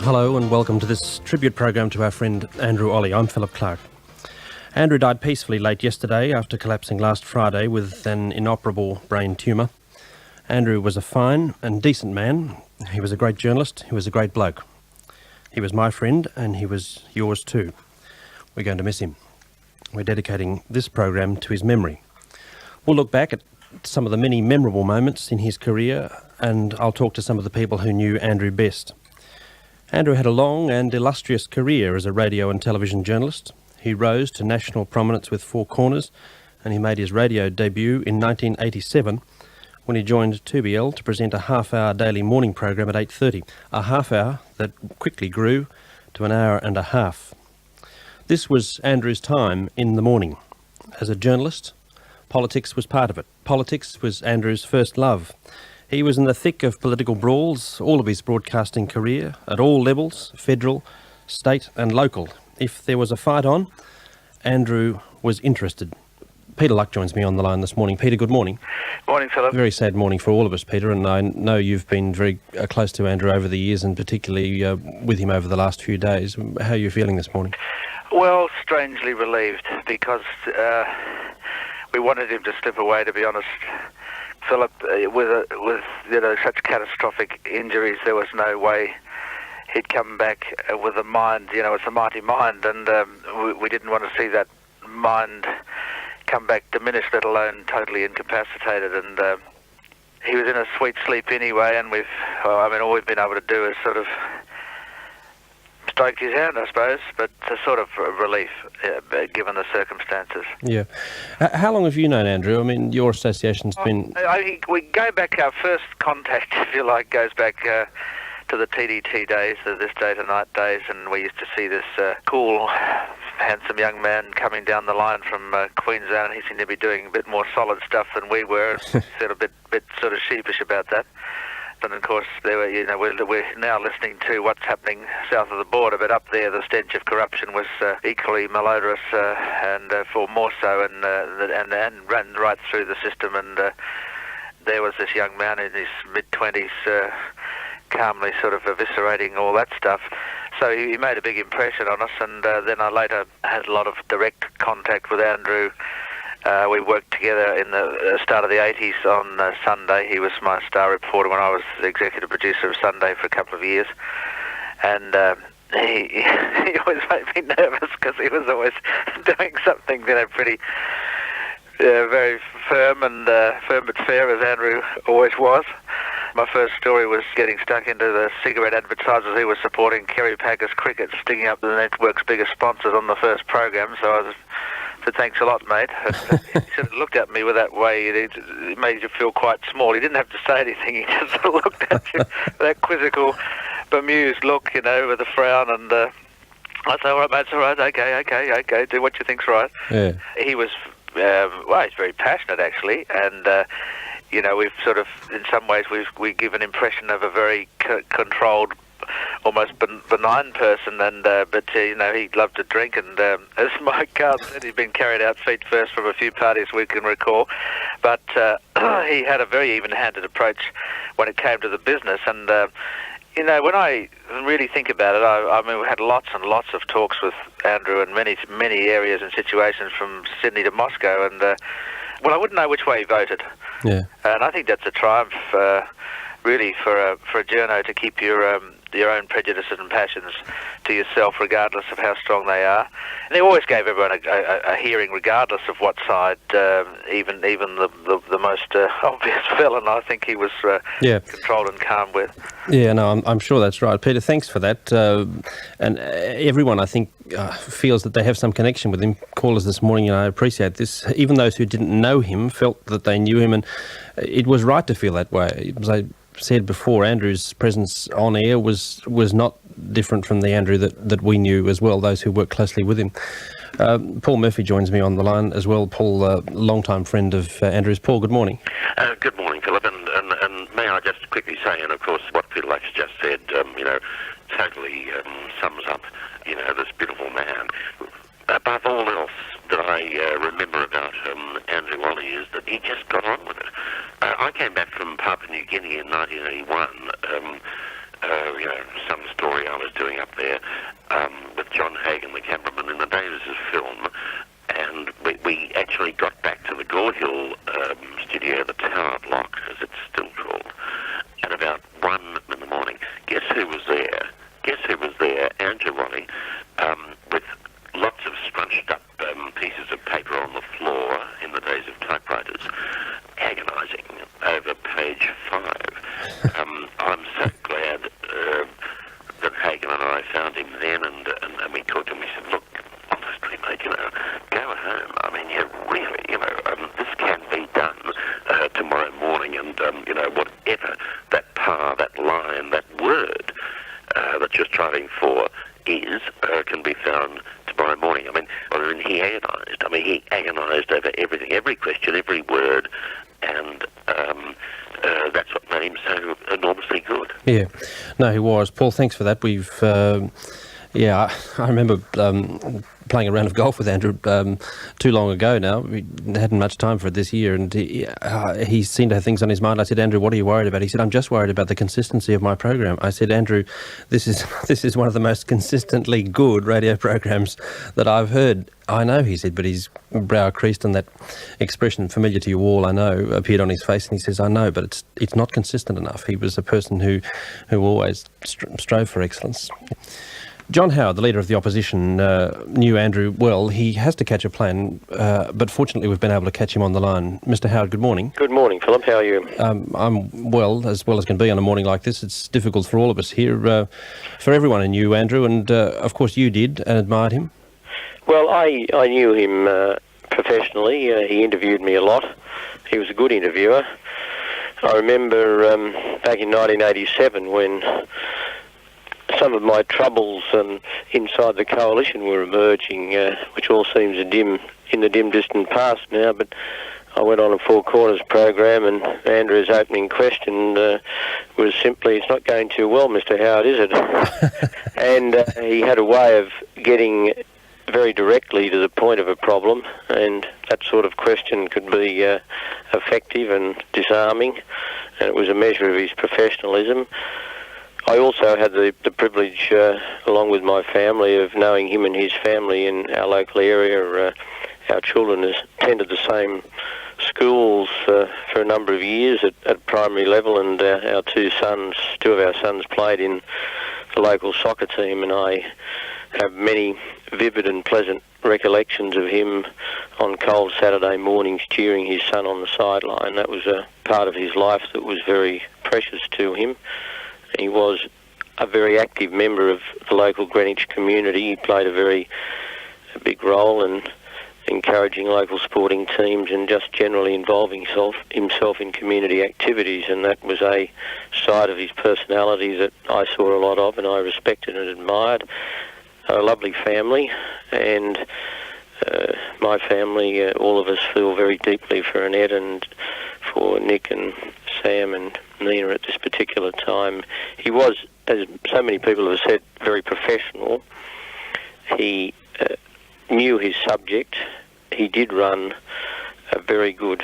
Hello and welcome to this tribute program to our friend Andrew Olle. I'm Philip Clark. Andrew died peacefully late yesterday after collapsing last Friday with an inoperable brain tumour. Andrew was a fine and decent man. He was a great journalist. He was a great bloke. He was my friend and he was yours too. We're going to miss him. We're dedicating this program to his memory. We'll look back at some of the many memorable moments in his career, and I'll talk to some of the people who knew Andrew best. Andrew had a long and illustrious career as a radio and television journalist. He rose to national prominence with Four Corners, and he made his radio debut in 1987 when he joined 2BL to present a half-hour daily morning program at 8:30, a half-hour that quickly grew to an hour and a half. This was Andrew's time in the morning. As a journalist, politics was part of it. Politics was Andrew's first love. He was in the thick of political brawls all of his broadcasting career, at all levels, federal, state and local. If there was a fight on, Andrew was interested. Peter Luck joins me on the line this morning. Peter, good morning. Morning, Philip. Very sad morning for all of us, Peter, and I know you've been very close to Andrew over the years, and particularly with him over the last few days. How are you feeling this morning? Well, strangely relieved, because we wanted him to slip away, to be honest. Philip, with such catastrophic injuries, there was no way he'd come back with a mind. It's a mighty mind, and we didn't want to see that mind come back diminished, let alone totally incapacitated. And he was in a sweet sleep anyway, and all we've been able to do is sort of stroked his hand, I suppose, but a sort of relief, given the circumstances. Yeah. How long have you known Andrew? I mean, your association's been... We go back, our first contact, if you like, goes back to the TDT days, the This Day Tonight days, and we used to see this cool, handsome young man coming down the line from Queensland, and he seemed to be doing a bit more solid stuff than we were, sort of bit sort of sheepish about that. And of course, we're now listening to what's happening south of the border, but up there the stench of corruption was equally malodorous, and for more so, and ran right through the system. And there was this young man in his mid-20s, calmly sort of eviscerating all that stuff. So he made a big impression on us, and then I later had a lot of direct contact with Andrew. We worked together in the start of the 80s on Sunday. He was my star reporter when I was the executive producer of Sunday for a couple of years. And he always made me nervous because he was always doing something, pretty very firm but fair, as Andrew always was. My first story was getting stuck into the cigarette advertisers who were supporting Kerry Packer's cricket, sticking up the network's biggest sponsors on the first program. So I said, "Thanks a lot, mate." He sort of looked at me with that way. It made you feel quite small. He didn't have to say anything. He just sort of looked at you with that quizzical, bemused look, with a frown. And I said, "All right, mate, it's all right. Okay. Do what you think's right." Yeah. He was, he's very passionate, actually. And, we've sort of, in some ways, we give an impression of a very controlled, almost benign person, and but he loved to drink, and as Mike Carr said, he'd been carried out feet first from a few parties we can recall, but he had a very even-handed approach when it came to the business. And when I really think about it, we had lots and lots of talks with Andrew in many areas and situations, from Sydney to Moscow, and I wouldn't know which way he voted. Yeah. And I think that's a triumph, really, for a journo to keep your own prejudices and passions to yourself, regardless of how strong they are. And he always gave everyone a hearing, regardless of what side, even the most obvious villain. I think he was controlled and calm with. Yeah, no, I'm sure that's right. Peter, thanks for that. And everyone, I think, feels that they have some connection with him. Callers this morning, and I appreciate this. Even those who didn't know him felt that they knew him, and it was right to feel that way. As I said before, Andrew's presence on air was not different from the Andrew that we knew as well, those who worked closely with him. Paul Murphy joins me on the line as well. Paul, long-time friend of Andrew's. Paul, good morning. Good morning, Philip, and may I just quickly say, and of course what Peter Luck's just said, totally sums up, this beautiful man. Above all else that I remember about Andrew Olle is that he just got on with it. I came back from Papua New Guinea in 1981 some story I was doing up there with John Hagan, the cameraman, in the Davis' film, and we actually got back to the Gore Hill studio, the Tower Block, as it's still called, at about 1 in the morning. Guess who was there? Andrew Olle, with lots of scrunched up pieces of paper on the floor in the days of typewriters, agonising over page 5. I'm so glad that Hagan and I found him then, and we talked to him. We said, look, honestly, mate, go home. I mean, you really, this can be done tomorrow morning, and, whatever that power, that line, that word that you're striving for is, can be found tomorrow morning. I mean, he agonised. He agonised over everything, every question, every word, and that's what made him so enormously good. Yeah, no, he was. Paul, thanks for that. We've, I remember playing a round of golf with Andrew too long ago now. We hadn't much time for it this year, and he seemed to have things on his mind. I said, Andrew, what are you worried about? He said, I'm just worried about the consistency of my program. I said, Andrew, this is one of the most consistently good radio programs that I've heard. I know, he said, but his brow creased, and that expression, familiar to you all, I know, appeared on his face, and he says, I know, but it's not consistent enough. He was a person who always strove for excellence. John Howard, the leader of the opposition, knew Andrew well. He has to catch a plane, but fortunately we've been able to catch him on the line. Mr. Howard, good morning. Good morning, Philip. How are you? I'm well as can be on a morning like this. It's difficult for all of us here, for everyone who knew Andrew, and of course you did and admired him. Well, I knew him professionally. He interviewed me a lot. He was a good interviewer. I remember back in 1987 when some of my troubles inside the coalition were emerging, which all seems in the dim distant past now, but I went on a Four Corners program, and Andrew's opening question was simply, it's not going too well, Mr. Howard, is it? And he had a way of getting very directly to the point of a problem, and that sort of question could be effective and disarming, and it was a measure of his professionalism. I also had the privilege, along with my family, of knowing him and his family in our local area. Our children attended the same schools for a number of years at primary level, and two of our sons played in the local soccer team, and I have many vivid and pleasant recollections of him on cold Saturday mornings cheering his son on the sideline. That was a part of his life that was very precious to him. He was a very active member of the local Greenwich community. He played a big role in encouraging local sporting teams and just generally involving himself in community activities, and that was a side of his personality that I saw a lot of and I respected and admired. A lovely family, and my family, all of us feel very deeply for Annette and for Nick and Sam and Nina at this particular time. He was, as so many people have said, very professional. He knew his subject. He did run a very good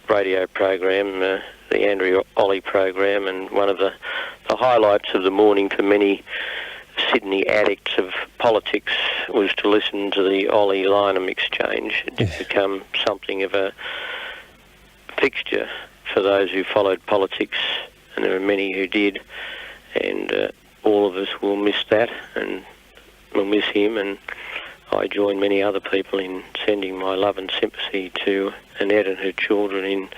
radio program, the Andrew Olle program, and one of the highlights of the morning for many Sydney addicts of politics was to listen to the Olle Lyneham exchange. It did become something of a fixture for those who followed politics, and there are many who did, and all of us will miss that, and we'll miss him, and I join many other people in sending my love and sympathy to Annette and her children in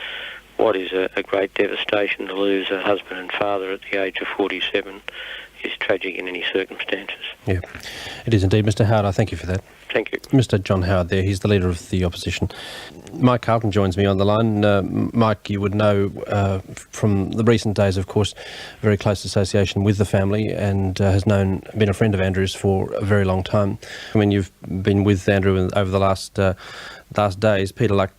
what is a great devastation to lose a husband and father at the age of 47. Is tragic in any circumstances. Yeah, it is indeed. Mr. Howard, I thank you for that. Thank you. Mr. John Howard there, he's the leader of the opposition. Mike Carlton joins me on the line. Mike, you would know from the recent days, of course, very close association with the family, and been a friend of Andrew's for a very long time. I mean, you've been with Andrew over the last days. Peter Luck,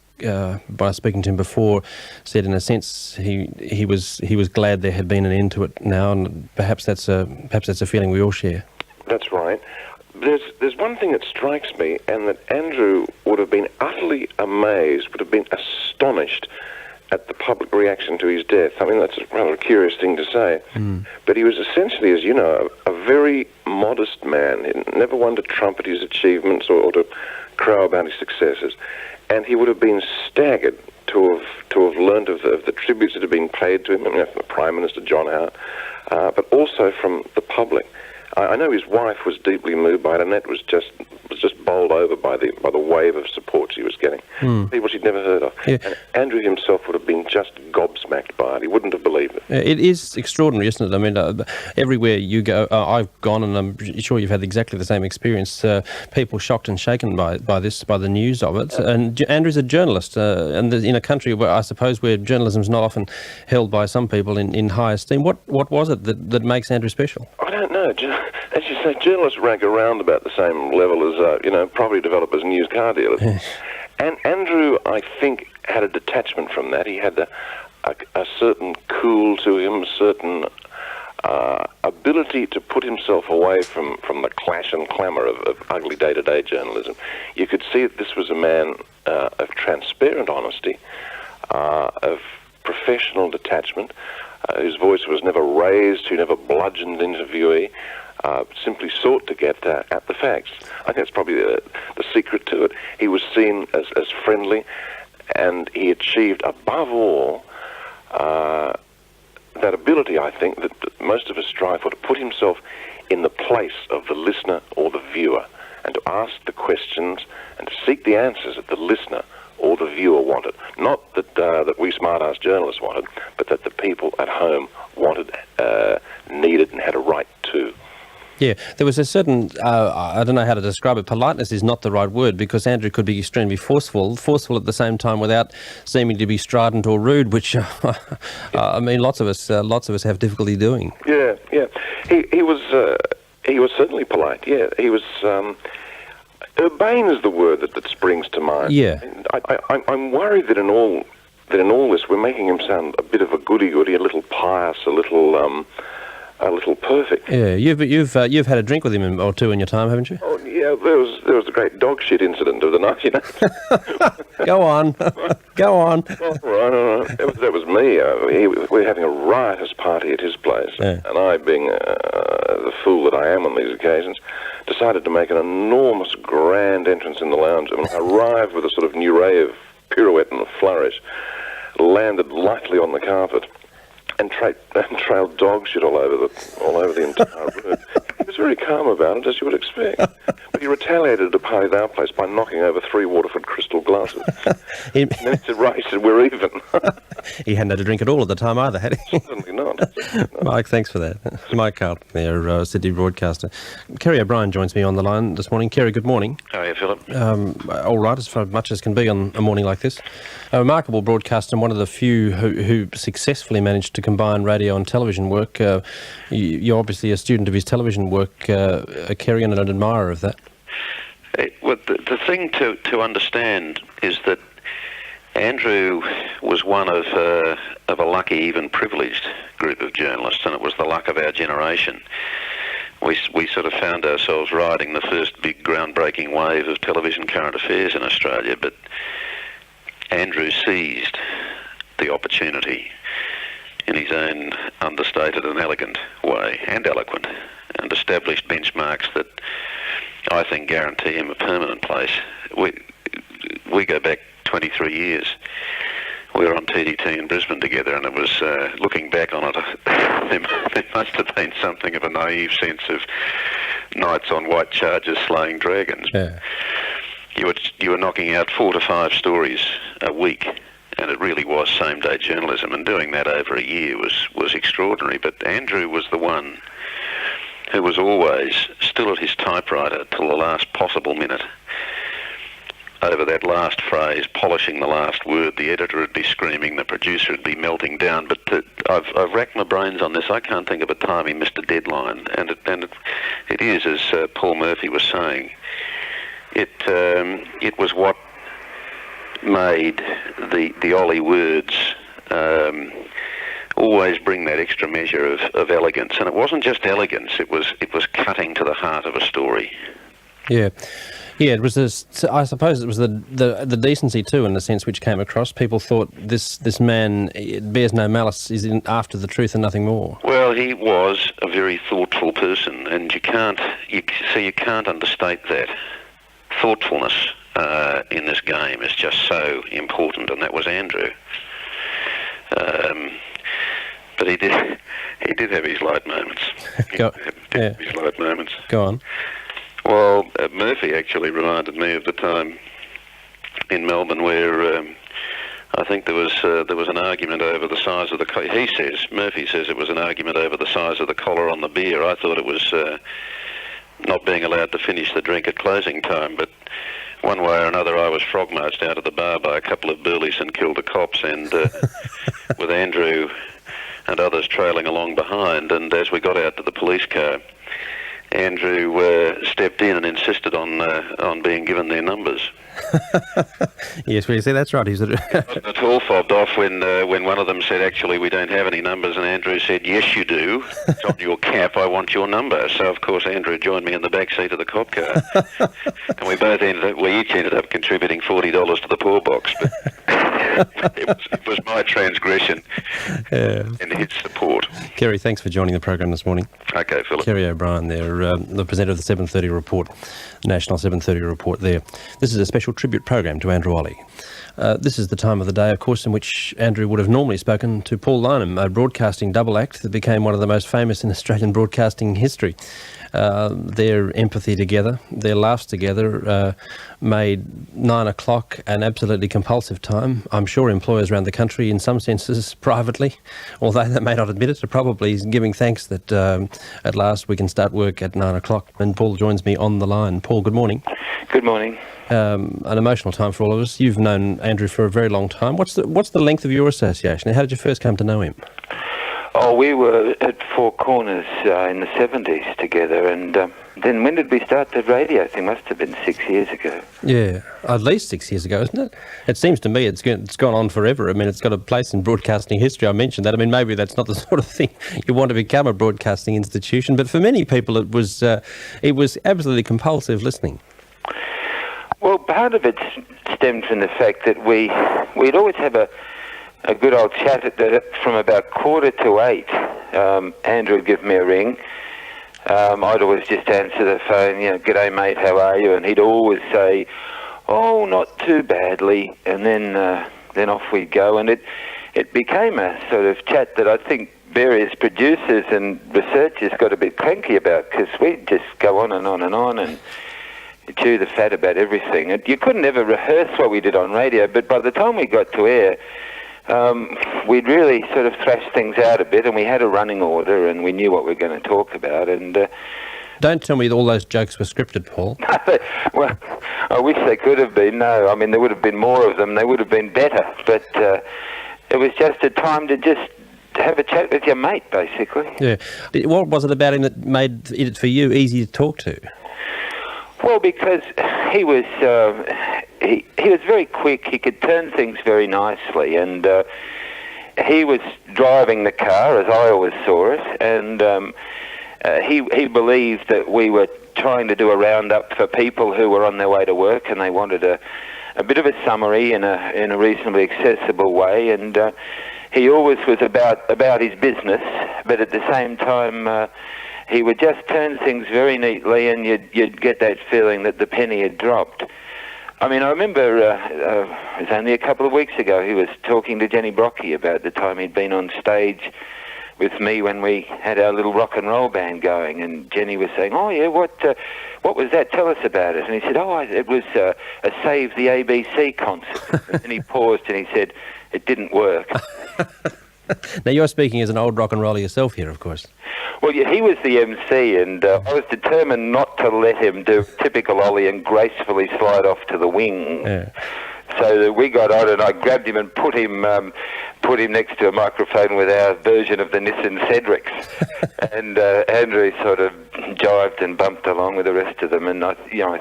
by speaking to him before, said in a sense he was glad there had been an end to it now, and perhaps that's a feeling we all share. That's right. There's one thing that strikes me, and that Andrew would have been utterly amazed, would have been astonished at the public reaction to his death. I mean, that's rather a curious thing to say. But he was essentially, as you know, a very modest man. He never one to trumpet his achievements or to crow about his successes. And he would have been staggered to have learned of the tributes that had been paid to him, from the Prime Minister, John Hart, but also from the public. I know his wife was deeply moved by it. Annette was just bowled over by the wave of support she was getting. People she'd never heard of. Yeah. And Andrew himself would have been just gobsmacked by it. He wouldn't have believed it. It is extraordinary, isn't it? I mean, everywhere you go, I've gone, and I'm sure you've had exactly the same experience. People shocked and shaken by the news of it. And Andrew's a journalist, and in a country where I suppose where journalism's not often held by some people in high esteem. What was it that makes Andrew special? I don't know. As you say, journalists rank around about the same level as property developers and used car dealers. And Andrew, I think, had a detachment from that. He had a certain cool to him, certain ability to put himself away from the clash and clamour of ugly day-to-day journalism. You could see that this was a man of transparent honesty, of professional detachment, whose voice was never raised, who never bludgeoned the interviewee, simply sought to get at the facts. I think that's probably the secret to it. He was seen as friendly, and he achieved, above all, that ability, I think, that most of us strive for, to put himself in the place of the listener or the viewer, and to ask the questions and to seek the answers that the listener or the viewer wanted. Not that we smart-ass journalists wanted, but that the people at home wanted, needed, and had a right to. Yeah, there was a certain, I don't know how to describe it, politeness is not the right word, because Andrew could be extremely forceful at the same time without seeming to be strident or rude, which, I mean, lots of us have difficulty doing. Yeah. He was certainly polite, yeah. He was, urbane is the word that springs to mind. Yeah. I'm worried that in all this we're making him sound a bit of a goody-goody, a little pious, a little perfect. Yeah, you've had a drink with him or two in your time, haven't you? Oh yeah, there was the great dog shit incident of the night, you know. Go on. Oh, right. That was me. We were having a riotous party at his place, and I, being the fool that I am on these occasions, decided to make an enormous grand entrance in the lounge. I mean, I arrived with a sort of new ray of pirouette and flourish, landed lightly on the carpet, and trailed dog shit all over the entire room. He was very calm about it, as you would expect. But he retaliated at a party at our place by knocking over 3 Waterford crystal glasses. And then he said, right, he said, we're even. He hadn't had a drink at all at the time either, had he? Certainly not. Mike, thanks for that. Mike Carr, there, Sydney broadcaster. Kerry O'Brien joins me on the line this morning. Kerry, good morning. How are you, Philip? All right, as much as can be on a morning like this. A remarkable broadcaster and one of the few who successfully managed to combine radio and television work. You're obviously a student of his television work, Kerry, and an admirer of that. Well, the thing to understand is that Andrew was one of a lucky, even privileged group of journalists, and it was the luck of our generation. We sort of found ourselves riding the first big groundbreaking wave of television current affairs in Australia, but Andrew seized the opportunity in his own understated and elegant way, and eloquent, and established benchmarks that I think guarantee him a permanent place. We go back 23 years. We were on TDT in Brisbane together, and it was, looking back on it, there must have been something of a naive sense of knights on white chargers slaying dragons. Yeah. You were knocking out 4 to 5 stories a week, and it really was same-day journalism, and doing that over a year was extraordinary. But Andrew was the one who was always still at his typewriter till the last possible minute. Over that last phrase, polishing the last word, the editor would be screaming, the producer would be melting down. But I've racked my brains on this. I can't think of a time he missed a deadline. And it is, as Paul Murphy was saying, it was what made the Olle words always bring that extra measure of elegance. And it wasn't just elegance, it was cutting to the heart of a story. Yeah. Yeah, it was this, I suppose it was the decency too, in a sense, which came across. People thought this man, it bears no malice, is after the truth and nothing more. Well, he was a very thoughtful person, and you can't understate that. Thoughtfulness in this game is just so important, and that was Andrew. But he did have his light moments. His light moments. Go on. Well, Murphy actually reminded me of the time in Melbourne where I think there was an argument over the size of the collar. Murphy says it was an argument over the size of the collar on the beer. I thought it was not being allowed to finish the drink at closing time, but one way or another I was frog-marched out of the bar by a couple of burleys and killed the cops, and with Andrew and others trailing along behind, and as we got out to the police car, Andrew stepped in and insisted on being given their numbers. Yes, well, you see, that's right. It all fobbed off when one of them said, actually, we don't have any numbers, and Andrew said, yes, you do. It's on your cap, I want your number. So, of course, Andrew joined me in the back seat of the cop car. And we each ended up contributing $40 to the poor box. But it was my transgression and his support. Kerry, thanks for joining the program this morning. Okay, Philip. Kerry O'Brien there, the presenter of the 7:30 report, National 7:30 report there. This is a special tribute program to Andrew Olle. This is the time of the day, of course, in which Andrew would have normally spoken to Paul Lyneham, a broadcasting double act that became one of the most famous in Australian broadcasting history. Their empathy together, their laughs together, made 9 o'clock an absolutely compulsive time. I'm sure employers around the country, in some senses privately, although they may not admit it, are probably giving thanks that at last we can start work at 9 o'clock. And Paul joins me on the line. Paul, good morning. Good morning. An emotional time for all of us. You've known Andrew for a very long time. What's the length of your association? How did you first come to know him? Oh, we were at Four Corners in the 70s together, and then when did we start the radio? I think it must have been 6 years ago. Yeah, at least 6 years ago, isn't it? It seems to me it's gone on forever. I mean, it's got a place in broadcasting history. I mentioned that. I mean, maybe that's not the sort of thing you want to become, a broadcasting institution, but for many people it was absolutely compulsive listening. Well, part of it stemmed from the fact that we'd always have a good old chat from about 7:45. Andrew would give me a ring. I'd always just answer the phone, "G'day mate, how are you?" And he'd always say, "Oh, not too badly." And then off we'd go, and it became a sort of chat that I think various producers and researchers got a bit cranky about, because we'd just go on and on and on and chew the fat about everything. You couldn't ever rehearse what we did on radio, but by the time we got to air, we'd really sort of thrashed things out a bit, and we had a running order, and we knew what we were going to talk about. And don't tell me that all those jokes were scripted, Paul. Well, I wish they could have been. No, I mean, there would have been more of them. They would have been better. But it was just a time to just have a chat with your mate, basically. Yeah. What was it about him that made it for you easy to talk to? Well, because he was very quick. He could turn things very nicely, and he was driving the car, as I always saw it, and he believed that we were trying to do a roundup for people who were on their way to work, and they wanted a bit of a summary in a reasonably accessible way, and he always was about his business, but at the same time he would just turn things very neatly, and you'd get that feeling that the penny had dropped. I mean, I remember it was only a couple of weeks ago, he was talking to Jenny Brocky about the time he'd been on stage with me when we had our little rock and roll band going, and Jenny was saying, "Oh yeah, what was that? Tell us about it." And he said, "Oh, it was a Save the ABC concert." And he paused and he said, "It didn't work." Now, you're speaking as an old rock and roller yourself here, of course. Well, yeah, he was the MC, and I was determined not to let him do typical Olle and gracefully slide off to the wing. Yeah. So that we got on, and I grabbed him and put him next to a microphone with our version of the Nissan Cedrics. And Andrew sort of jived and bumped along with the rest of them, and I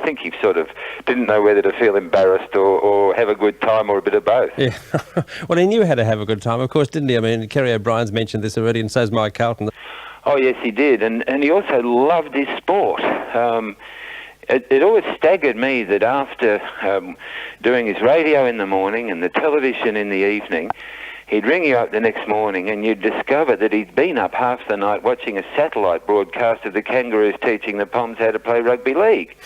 think he sort of didn't know whether to feel embarrassed or have a good time, or a bit of both. Yeah. Well, he knew how to have a good time, of course, didn't he? I mean, Kerry O'Brien's mentioned this already, and so's Mike Carlton. Oh yes, he did, and he also loved his sport. it always staggered me that after doing his radio in the morning and the television in the evening, he'd ring you up the next morning and you'd discover that he'd been up half the night watching a satellite broadcast of the Kangaroos teaching the Poms how to play rugby league.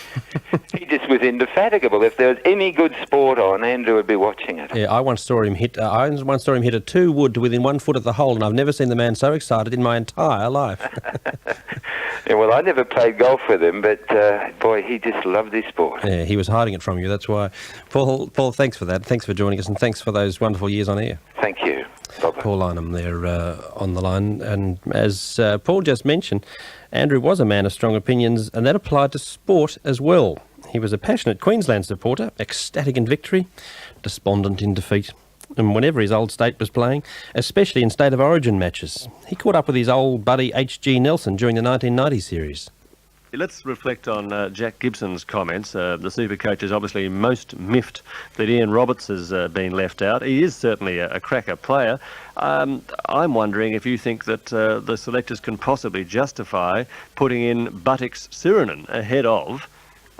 He just was indefatigable. If there was any good sport on, Andrew would be watching it. Yeah, I once saw him hit a 2 wood within 1 foot of the hole, and I've never seen the man so excited in my entire life. Yeah, well, I never played golf with him, but boy, he just loved his sport. Yeah, he was hiding it from you, that's why. Paul, thanks for that. Thanks for joining us, and thanks for those wonderful years on air. Thank you. Bye-bye. Paul Lyneham there on the line. And as Paul just mentioned, Andrew was a man of strong opinions, and that applied to sport as well. He was a passionate Queensland supporter, ecstatic in victory, despondent in defeat. And whenever his old state was playing, especially in State of Origin matches, he caught up with his old buddy H.G. Nelson during the 1990 series. Let's reflect on Jack Gibson's comments. The Supercoach is obviously most miffed that Ian Roberts has been left out. He is certainly a cracker player. I'm wondering if you think that the selectors can possibly justify putting in Buttick's Sirinen ahead of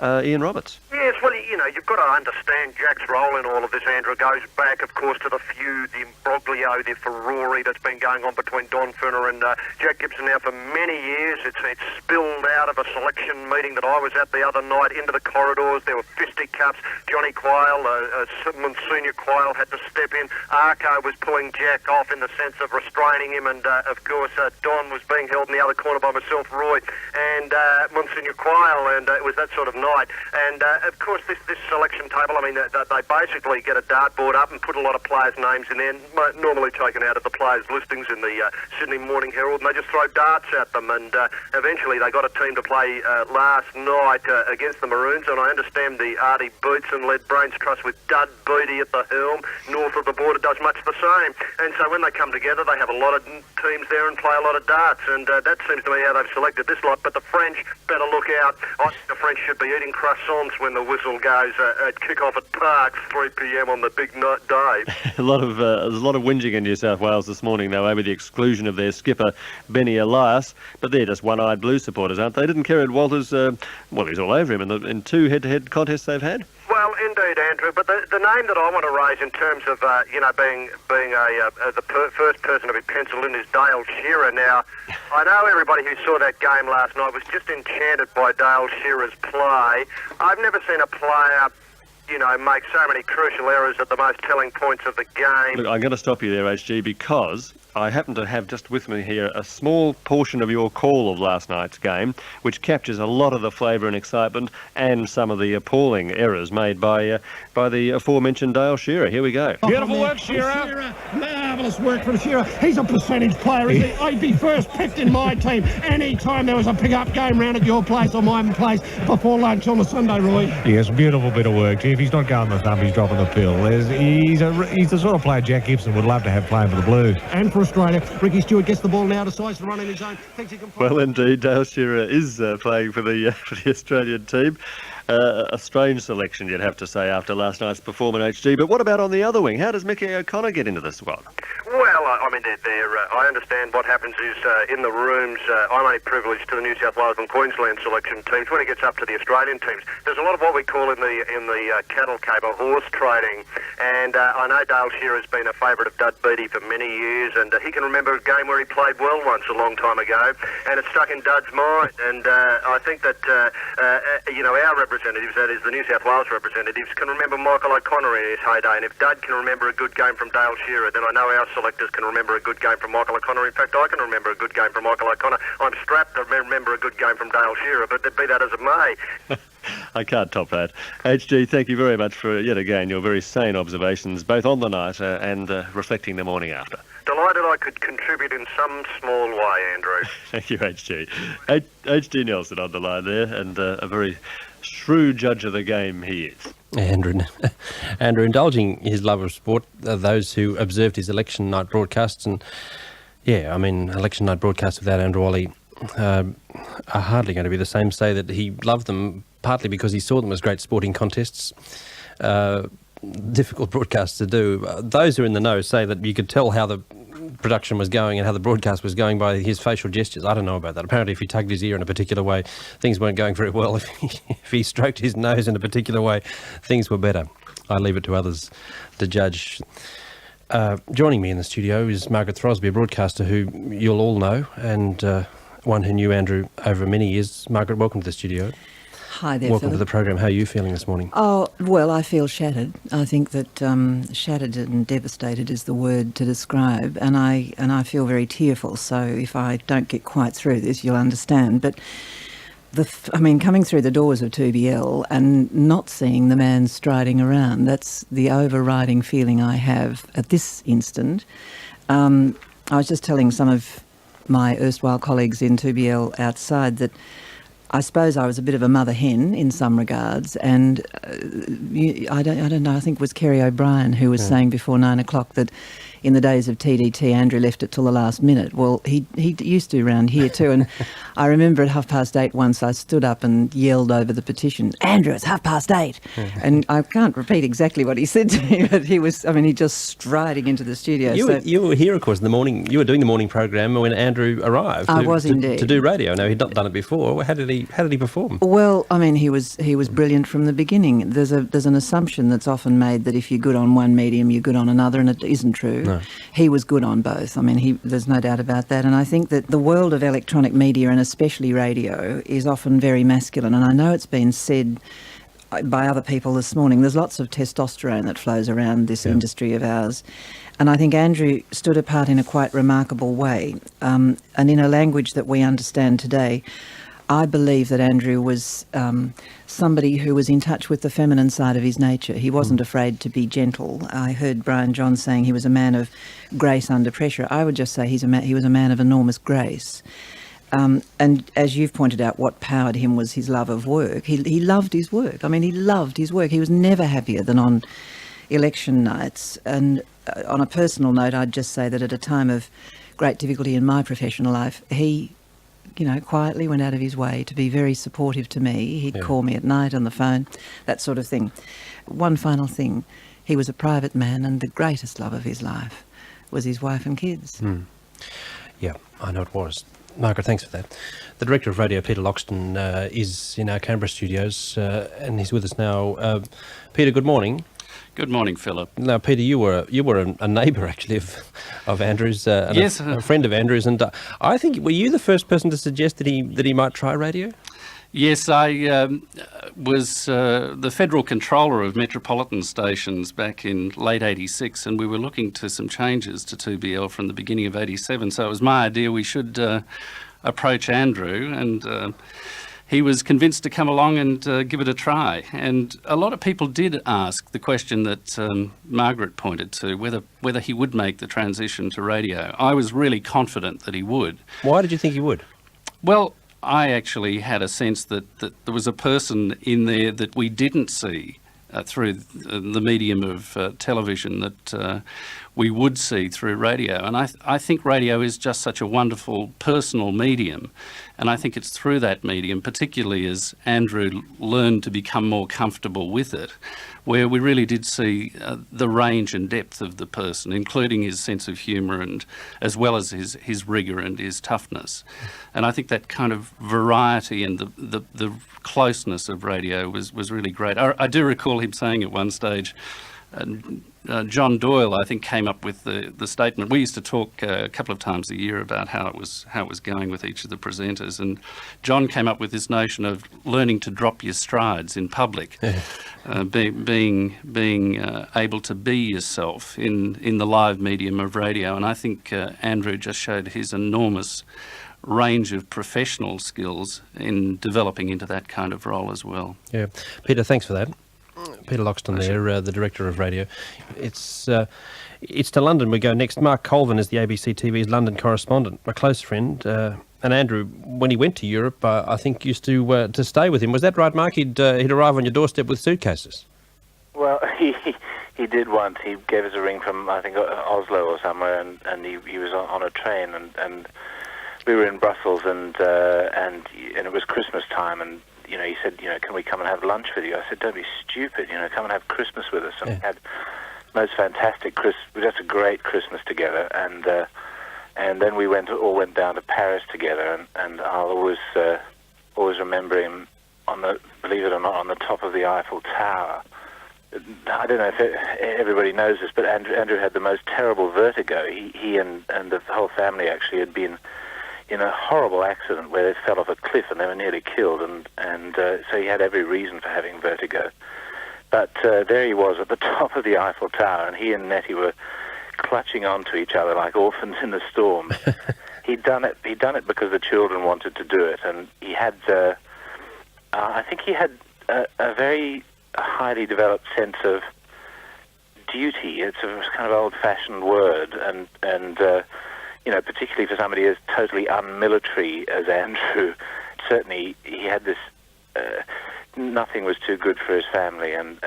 Ian Roberts. Yes, well, you know, you've got to understand Jack's role in all of this, Andrew. Goes back, of course, to the feud, the imbroglio, the furore that's been going on between Don Furner and Jack Gibson now for many years. It's spilled out of a selection meeting that I was at the other night into the corridors. There were fisticuffs. Johnny Quayle, Monsignor Quayle had to step in. Arco was pulling Jack off in the sense of restraining him, and of course Don was being held in the other corner by myself, Roy, and Monsignor Quayle, and it was that sort of night. And of course this selection table, I mean, they basically get a dartboard up and put a lot of players' names in there, normally taken out of the players' listings in the Sydney Morning Herald, and they just throw darts at them. And eventually they got a team to play last night against the Maroons, and I understand the Artie Bootson led Brains Trust with Dud Beatty at the helm north of the border does much the same. And so when they come together, they have a lot of teams there and play a lot of darts, and that seems to me how they've selected this lot. But the French better look out. I think the French should be eating croissants when the whistle goes at kick-off at Parks, 3 p.m. on the big night day. There's a lot of whinging in New South Wales this morning, though, over the exclusion of their skipper, Benny Elias. But they're just one-eyed Blues supporters, aren't they? Didn't Kerrod Walters, well, he's all over him in 2 head-to-head contests they've had? Well, indeed, Andrew. But the name that I want to raise in terms of, being the first person to be penciled in is Dale Shearer. Now, I know everybody who saw that game last night was just enchanted by Dale Shearer's play. I've never seen a player, make so many crucial errors at the most telling points of the game. Look, I'm going to stop you there, HG, because I happen to have just with me here a small portion of your call of last night's game, which captures a lot of the flavour and excitement and some of the appalling errors made by the aforementioned Dale Shearer. Here we go. Beautiful work, Shearer. Marvellous work from Shearer. He's a percentage player, isn't he? I'd be first picked in my team any time there was a pick-up game round at your place or my place before lunch on a Sunday, Roy. Yes, beautiful bit of work. If he's not going the thumb, he's dropping the pill. He's the sort of player Jack Gibson would love to have playing for the Blues. And for Australia, Ricky Stewart gets the ball now, decides to run in his own. Thinks he can play. Well, indeed, Dale Shearer is playing for the Australian team. A strange selection, you'd have to say, after last night's performance, HG. But what about on the other wing? How does Mickey O'Connor get into the squad? Well, I mean, I understand what happens is in the rooms, I'm only privileged to the New South Wales and Queensland selection teams. When it gets up to the Australian teams, there's a lot of what we call in the cattle caper horse trading. And I know Dale Shearer's been a favourite of Dud Beatty for many years, and he can remember a game where he played well once a long time ago, and it stuck in Dud's mind. And I think that our representatives, that is the New South Wales representatives, can remember Michael O'Connor in his heyday. And if Dud can remember a good game from Dale Shearer, then I know our selectors can remember a good game from Michael O'Connor. In fact, I can remember a good game from Michael O'Connor. I'm strapped to remember a good game from Dale Shearer, but be that as it may. I can't top that. HG, thank you very much for, yet again, your very sane observations, both on the night and reflecting the morning after. Delighted I could contribute in some small way, Andrew. Thank you, HG. HG Nelson on the line there, and a very shrewd judge of the game he is. Andrew indulging his love of sport, those who observed his election night broadcasts, and election night broadcasts without Andrew Olle are hardly going to be the same. Say that he loved them partly because he saw them as great sporting contests. Difficult broadcasts to do. Those who are in the know say that you could tell how the production was going and how the broadcast was going by his facial gestures. I don't know about that. Apparently, if he tugged his ear in a particular way, things weren't going very well. If he stroked his nose in a particular way, things were better. I leave it to others to judge. Joining me in the studio is Margaret Throsby, a broadcaster who you'll all know, and one who knew Andrew over many years. Margaret, welcome to the studio. Hi there, Welcome Philip. to the program. How are you feeling this morning? Oh, well, I feel shattered. I think that shattered and devastated is the word to describe, and I feel very tearful, so if I don't get quite through this, you'll understand. But, coming through the doors of 2BL and not seeing the man striding around, that's the overriding feeling I have at this instant. I was just telling some of my erstwhile colleagues in 2BL outside that I suppose I was a bit of a mother hen in some regards, and I don't know, I think it was Kerry O'Brien who was saying before 9 o'clock that in the days of TDT, Andrew left it till the last minute. Well, he used to around here too, and I remember at 8:30 once I stood up and yelled over the petition, "Andrew, it's 8:30!" And I can't repeat exactly what he said to me, but he just striding into the studio. You were here, of course, in the morning. You were doing the morning program when Andrew arrived. I was indeed. To do radio. No, he'd not done it before. How did he perform? Well, he was brilliant from the beginning. There's an assumption that's often made that if you're good on one medium, you're good on another, and it isn't true. No. He was good on both. There's no doubt about that. And I think that the world of electronic media, and especially radio, is often very masculine. And I know it's been said by other people this morning, there's lots of testosterone that flows around this industry of ours. And I think Andrew stood apart in a quite remarkable way. And in a language that we understand today, I believe that Andrew was somebody who was in touch with the feminine side of his nature. He wasn't afraid to be gentle. I heard Brian John saying he was a man of grace under pressure. I would just say he was a man of enormous grace. And as you've pointed out, what powered him was his love of work. He loved his work. He loved his work. He was never happier than on election nights. And on a personal note, I'd just say that at a time of great difficulty in my professional life, he quietly went out of his way to be very supportive to me. He'd call me at night on the phone, that sort of thing. One final thing, he was a private man, and the greatest love of his life was his wife and kids. Yeah, I know it was. Margaret, thanks for that. The Director of Radio, Peter Loxton, is in our Canberra studios, and he's with us now. Peter, good morning. Good morning, Philip. Now, Peter, you were a neighbour actually of Andrew's, and yes, a friend of Andrew's, and I think were you the first person to suggest that he might try radio? Yes, I was the federal controller of metropolitan stations back in late '86, and we were looking to some changes to 2BL from the beginning of '87. So it was my idea we should approach Andrew, and he was convinced to come along and give it a try. And a lot of people did ask the question that Margaret pointed to, whether he would make the transition to radio. I was really confident that he would. Why did you think he would? Well, I actually had a sense that there was a person in there that we didn't see through the medium of television that we would see through radio. And I think radio is just such a wonderful personal medium. And I think it's through that medium, particularly as Andrew learned to become more comfortable with it, where we really did see the range and depth of the person, including his sense of humour and as well as his rigour and his toughness. And I think that kind of variety and the closeness of radio was really great. I do recall him saying at one stage, John Doyle, I think, came up with the statement. We used to talk a couple of times a year about how it was going with each of the presenters, and John came up with this notion of learning to drop your strides in public, being able to be yourself in the live medium of radio. And I think Andrew just showed his enormous range of professional skills in developing into that kind of role as well. Yeah, Peter, thanks for that. Peter Loxton there, the Director of Radio. It's to London we go next. Mark Colvin is the ABC TV's London correspondent, a close friend. And Andrew, when he went to Europe, I think used to stay with him. Was that right, Mark? He'd arrive on your doorstep with suitcases. Well, he did once. He gave us a ring from, I think, Oslo or somewhere, and he was on a train, and we were in Brussels, and it was Christmas time, and he said, can we come and have lunch with you? I said, don't be stupid, come and have Christmas with us. And we had most fantastic just a great Christmas together, and then we all went down to Paris together, and I'll always remember him believe it or not, on the top of the Eiffel Tower. I don't know if everybody knows this, but Andrew had the most terrible vertigo. He and the whole family actually had been in a horrible accident where they fell off a cliff and they were nearly killed, and so he had every reason for having vertigo. But there he was at the top of the Eiffel Tower, and he and Nettie were clutching onto each other like orphans in the storm. He'd done it because the children wanted to do it, and he had, I think he had a very highly developed sense of duty. It's a kind of old-fashioned word, and particularly for somebody as totally unmilitary as Andrew, certainly he had this. Nothing was too good for his family, and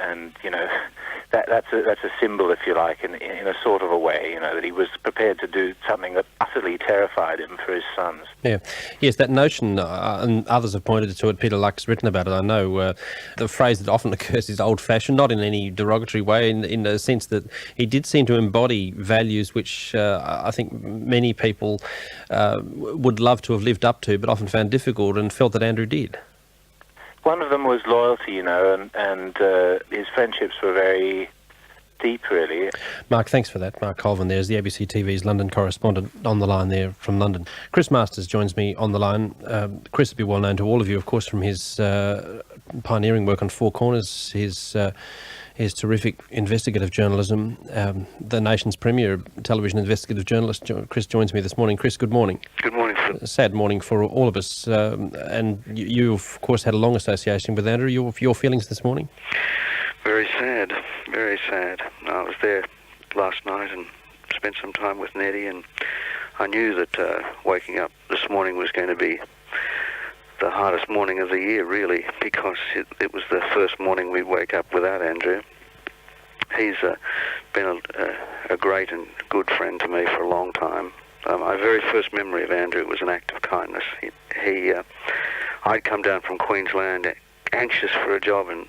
that's a symbol, if you like, in a sort of a way, that he was prepared to do something that utterly terrified him for his sons. Yeah, yes, that notion, and others have pointed to it. Peter Luck's written about it. I know the phrase that often occurs is old-fashioned, not in any derogatory way, in the sense that he did seem to embody values which I think many people would love to have lived up to, but often found difficult, and felt that Andrew did. One of them was loyalty, and his friendships were very deep, really. Mark, thanks for that. Mark Colvin there is the ABC TV's London correspondent on the line there from London. Chris Masters joins me on the line. Chris will be well known to all of you, of course, from his pioneering work on Four Corners, his terrific investigative journalism, the nation's premier television investigative journalist. Chris joins me this morning. Chris, good morning. Good morning, Phil. A sad morning for all of us, and you, of course, had a long association with Andrew. Your feelings this morning? Very sad, very sad. I was there last night and spent some time with Nettie, and I knew that waking up this morning was going to be the hardest morning of the year, really, because it was the first morning we'd wake up without Andrew. He's been a great and good friend to me for a long time. My very first memory of Andrew was an act of kindness. I'd come down from Queensland anxious for a job in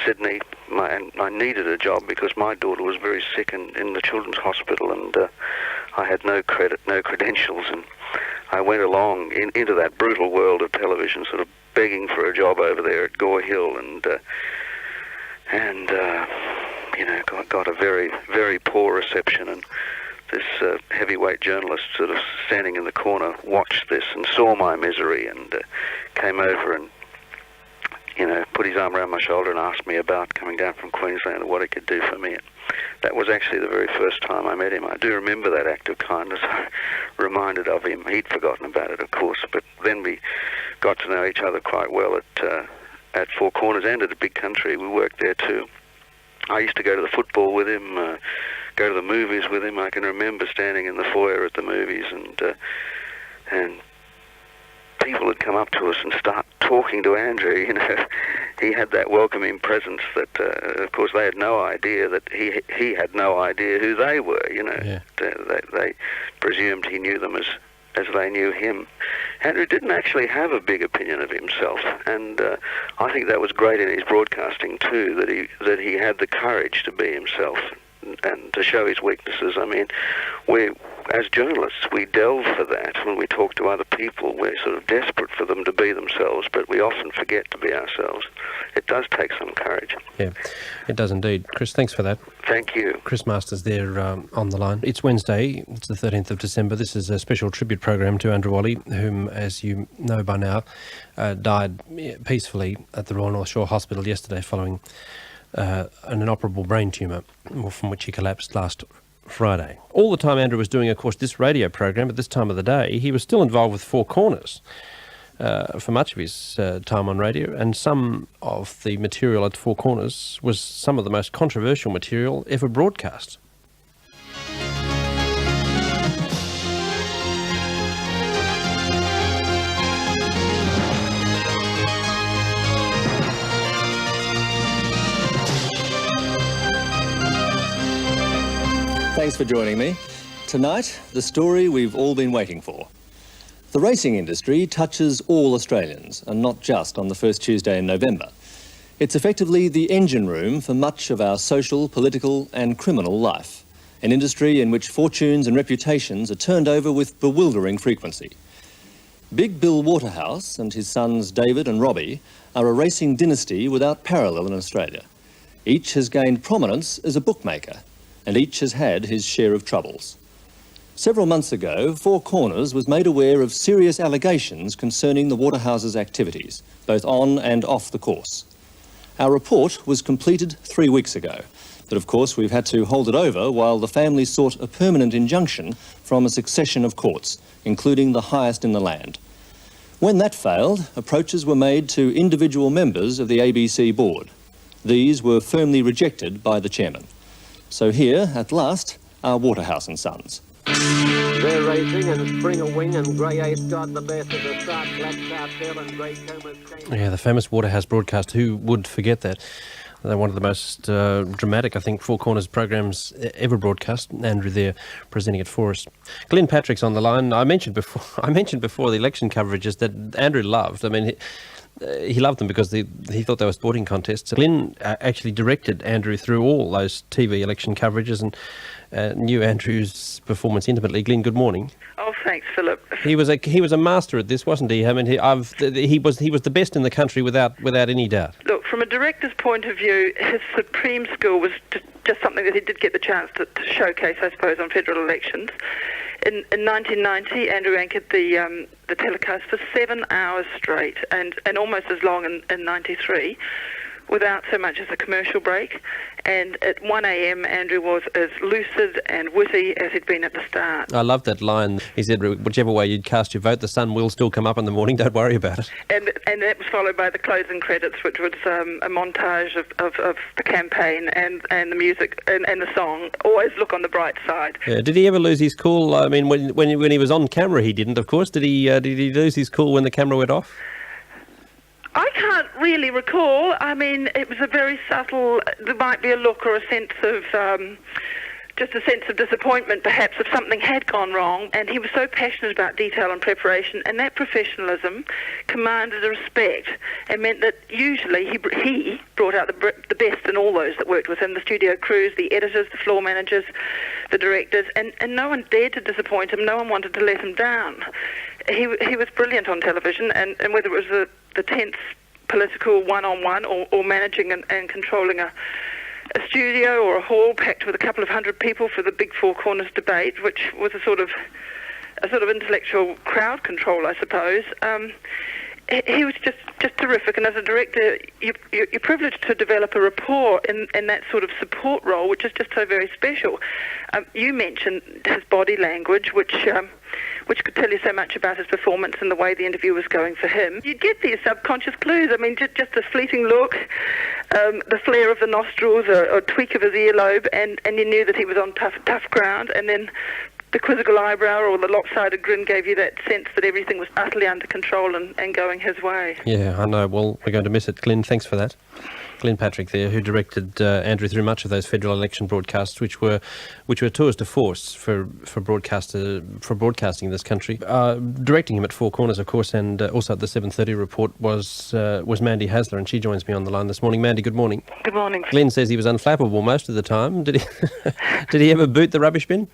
Sydney, and I needed a job because my daughter was very sick in the children's hospital, and I had no credentials, and I went along into that brutal world of television, sort of begging for a job over there at Gore Hill, and got a very, very poor reception. And this heavyweight journalist, sort of standing in the corner, watched this and saw my misery, and came over and put his arm around my shoulder and asked me about coming down from Queensland and what he could do for me. That was actually the very first time I met him. I do remember that act of kindness. I reminded of him. He'd forgotten about it, of course, but then we got to know each other quite well at Four Corners and at a Big Country. We worked there too. I used to go to the football with him, go to the movies with him. I can remember standing in the foyer at the movies, and people would come up to us and start talking to Andrew. He had that welcoming presence that, of course, they had no idea that he had no idea who they were. Yeah. They presumed he knew them as they knew him. Andrew didn't actually have a big opinion of himself, and I think that was great in his broadcasting too. That he had the courage to be himself and to show his weaknesses. I mean, as journalists, we delve for that when we talk to other people. We're sort of desperate for them to be themselves, but we often forget to be ourselves. It does take some courage. Yeah, it does indeed. Chris, thanks for that. Thank you. Chris Masters there on the line. It's Wednesday, it's the 13th of December. This is a special tribute program to Andrew Olle, whom, as you know by now, died peacefully at the Royal North Shore Hospital yesterday following an inoperable brain tumour from which he collapsed last Friday. All the time Andrew was doing, of course, this radio program at this time of the day, he was still involved with Four Corners for much of his time on radio, and some of the material at Four Corners was some of the most controversial material ever broadcast. Thanks for joining me. Tonight, the story we've all been waiting for. The racing industry touches all Australians, and not just on the first Tuesday in November. It's effectively the engine room for much of our social, political and criminal life, an industry in which fortunes and reputations are turned over with bewildering frequency. Big Bill Waterhouse and his sons David and Robbie are a racing dynasty without parallel in Australia. Each has gained prominence as a bookmaker, and each has had his share of troubles. Several months ago, Four Corners was made aware of serious allegations concerning the Waterhouse's activities, both on and off the course. Our report was completed 3 weeks ago, but of course we've had to hold it over while the family sought a permanent injunction from a succession of courts, including the highest in the land. When that failed, approaches were made to individual members of the ABC board. These were firmly rejected by the chairman. So here, at last, are Waterhouse and Sons. They're racing and Springer Wing and Grey Ace got the best of the start. Black Star Tail and Grey Comas came. Yeah, the famous Waterhouse broadcast. Who would forget that? They're one of the most dramatic, I think, Four Corners programs ever broadcast. Andrew there presenting it for us. Glenn Patrick's on the line. I mentioned before the election coverages that Andrew loved. I mean, he loved them because he thought they were sporting contests. Glenn actually directed Andrew through all those TV election coverages and knew Andrew's performance intimately. Glenn, good morning. Oh, thanks, Philip. He was a master at this, wasn't he? I mean, he was the best in the country without any doubt. Look, from a director's point of view, his supreme skill was just something that he did get the chance to showcase, I suppose, on federal elections. In 1990, Andrew anchored the telecast for 7 hours straight, and almost as long in 93, without so much as a commercial break. And at 1 a.m, Andrew was as lucid and witty as he'd been at the start. I love that line. He said, whichever way you'd cast your vote, the sun will still come up in the morning, don't worry about it. And that was followed by the closing credits, which was a montage of the campaign and the music and the song. Always look on the bright side. Yeah. Did he ever lose his cool? I mean, when he was on camera, he didn't, of course. Did he lose his cool when the camera went off? I can't really recall. I mean, it was a very subtle, there might be a look or a sense of, just a sense of disappointment perhaps if something had gone wrong. And he was so passionate about detail and preparation, and that professionalism commanded a respect and meant that usually he brought out the best in all those that worked with him, the studio crews, the editors, the floor managers, the directors, and no one dared to disappoint him, no one wanted to let him down. He was brilliant on television, and whether it was the tense political one-on-one or managing and controlling a studio or a hall packed with a couple of hundred people for the big Four Corners debate, which was a sort of intellectual crowd control, I suppose. He was just terrific, and as a director, you're privileged to develop a rapport in that sort of support role, which is just so very special. You mentioned his body language, which could tell you so much about his performance and the way the interview was going for him. You'd get these subconscious clues. I mean, just a fleeting look, the flare of the nostrils, or a tweak of his earlobe, and you knew that he was on tough ground, and then the quizzical eyebrow or the lopsided grin gave you that sense that everything was utterly under control and going his way. Yeah, I know. Well, we're going to miss it. Glenn, thanks for that. Glenn Patrick there, who directed Andrew through much of those federal election broadcasts, which were tours de force for broadcasting in this country. Directing him at Four Corners, of course, and also at the 7:30 report was Mandy Hasler, and she joins me on the line this morning. Mandy, good morning. Good morning. Glenn says he was unflappable most of the time. Did he ever boot the rubbish bin?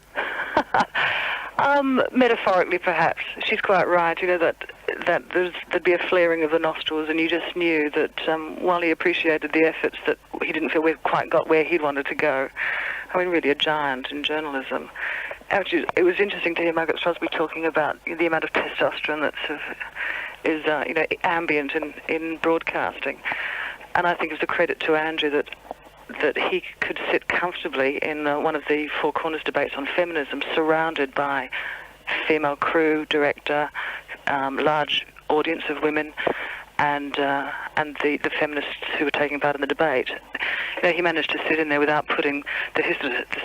Metaphorically, perhaps. She's quite right. You know that there'd be a flaring of the nostrils, and you just knew that while he appreciated the efforts, that he didn't feel we'd quite got where he'd wanted to go. I mean, really a giant in journalism. Actually, it was interesting to hear Margaret Crosby talking about the amount of testosterone that is ambient in broadcasting, and I think it's a credit to Andrew that he could sit comfortably in one of the Four Corners debates on feminism, surrounded by female crew, director, large audience of women, and the feminists who were taking part in the debate. He managed to sit in there without putting the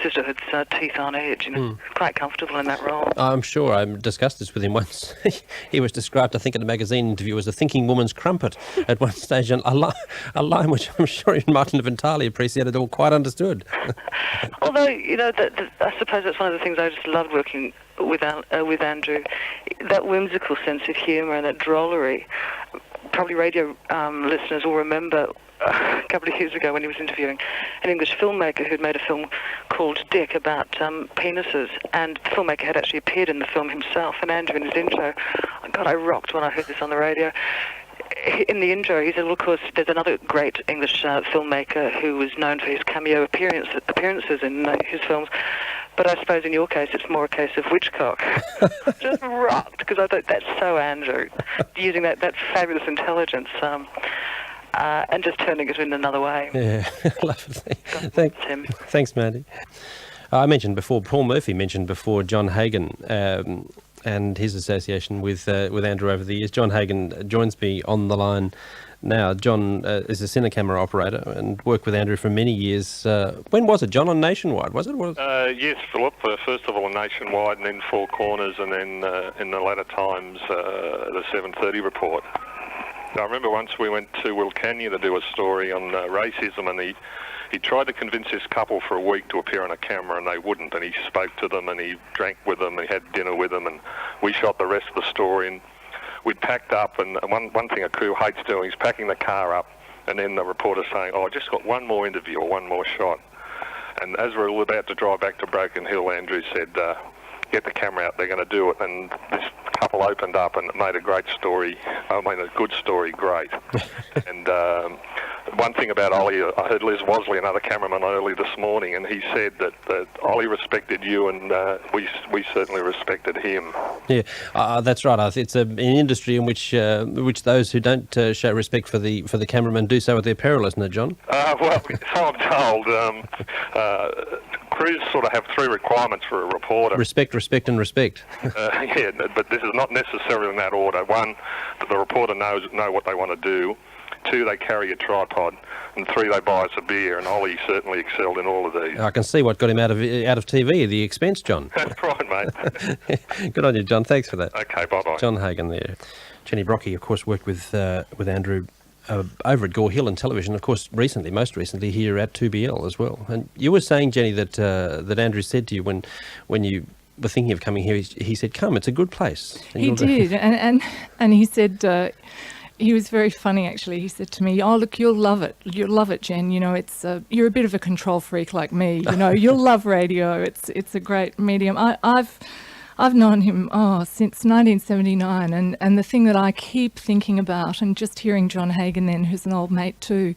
sisterhood's teeth on edge. Quite comfortable in that role. I'm sure. I discussed this with him once. He was described, I think, in a magazine interview as a thinking woman's crumpet at one stage, and a line which I'm sure he mightn't have entirely appreciated or quite understood. Although, I suppose that's one of the things I just loved working with Andrew, that whimsical sense of humour and that drollery. probably radio listeners will remember a couple of years ago when he was interviewing an English filmmaker who'd made a film called Dick about penises, and the filmmaker had actually appeared in the film himself. And Andrew, in his intro, God, I rocked when I heard this on the radio. In the intro, he said, well, of course, there's another great English filmmaker who was known for his cameo appearances in his films, but I suppose in your case it's more a case of witchcock. Just rocked, because I thought that's so Andrew, using that fabulous intelligence and just turning it in another way. Yeah, lovely. Thanks, Mandy. I mentioned before, Paul Murphy mentioned before John Hagan and his association with Andrew over the years. John Hagan joins me on the line now. John is a cinecamera operator and worked with Andrew for many years. When was it, John? On Nationwide, was it? Yes, Philip. First of all on Nationwide, and then Four Corners, and then in the latter times, the 7:30 report. I remember once we went to Wilcannia to do a story on racism, and he tried to convince this couple for a week to appear on a camera, and they wouldn't, and he spoke to them, and he drank with them, and he had dinner with them, and we shot the rest of the story, and we'd packed up, and one thing a crew hates doing is packing the car up, and then the reporter saying, I just got one more interview or one more shot. And as we were all about to drive back to Broken Hill, Andrew said, get the camera out, they're going to do it. And this couple opened up, and it made a great story, a good story, great. And one thing about Olle, I heard Les Wasley, another cameraman, early this morning, and he said that Olle respected you, and we certainly respected him. Yeah, that's right. It's an industry in which those who don't show respect for the cameraman do so at their peril, isn't it, John? Well, so I'm told. Crews sort of have three requirements for a reporter. Respect, respect and respect. Yeah, but this is not necessarily in that order. One, that the reporter know what they want to do. Two, they carry a tripod. And three, they buy us a beer. And Olle certainly excelled in all of these. I can see what got him out of TV, the expense, John. That's right, mate. Good on you, John. Thanks for that. Okay, bye-bye. John Hagan there. Jenny Brockie, of course, worked with Andrew over at Gore Hill and television, of course, most recently here at 2BL as well. And you were saying, Jenny, that Andrew said to you when you were thinking of coming here, he said, come, it's a good place. He did, and he said, he was very funny actually. He said to me, oh, look, you'll love it, Jen. You know, it's you're a bit of a control freak like me. You know, you'll love radio. It's a great medium. I've known him since 1979, and the thing that I keep thinking about, and just hearing John Hagan then, who's an old mate too,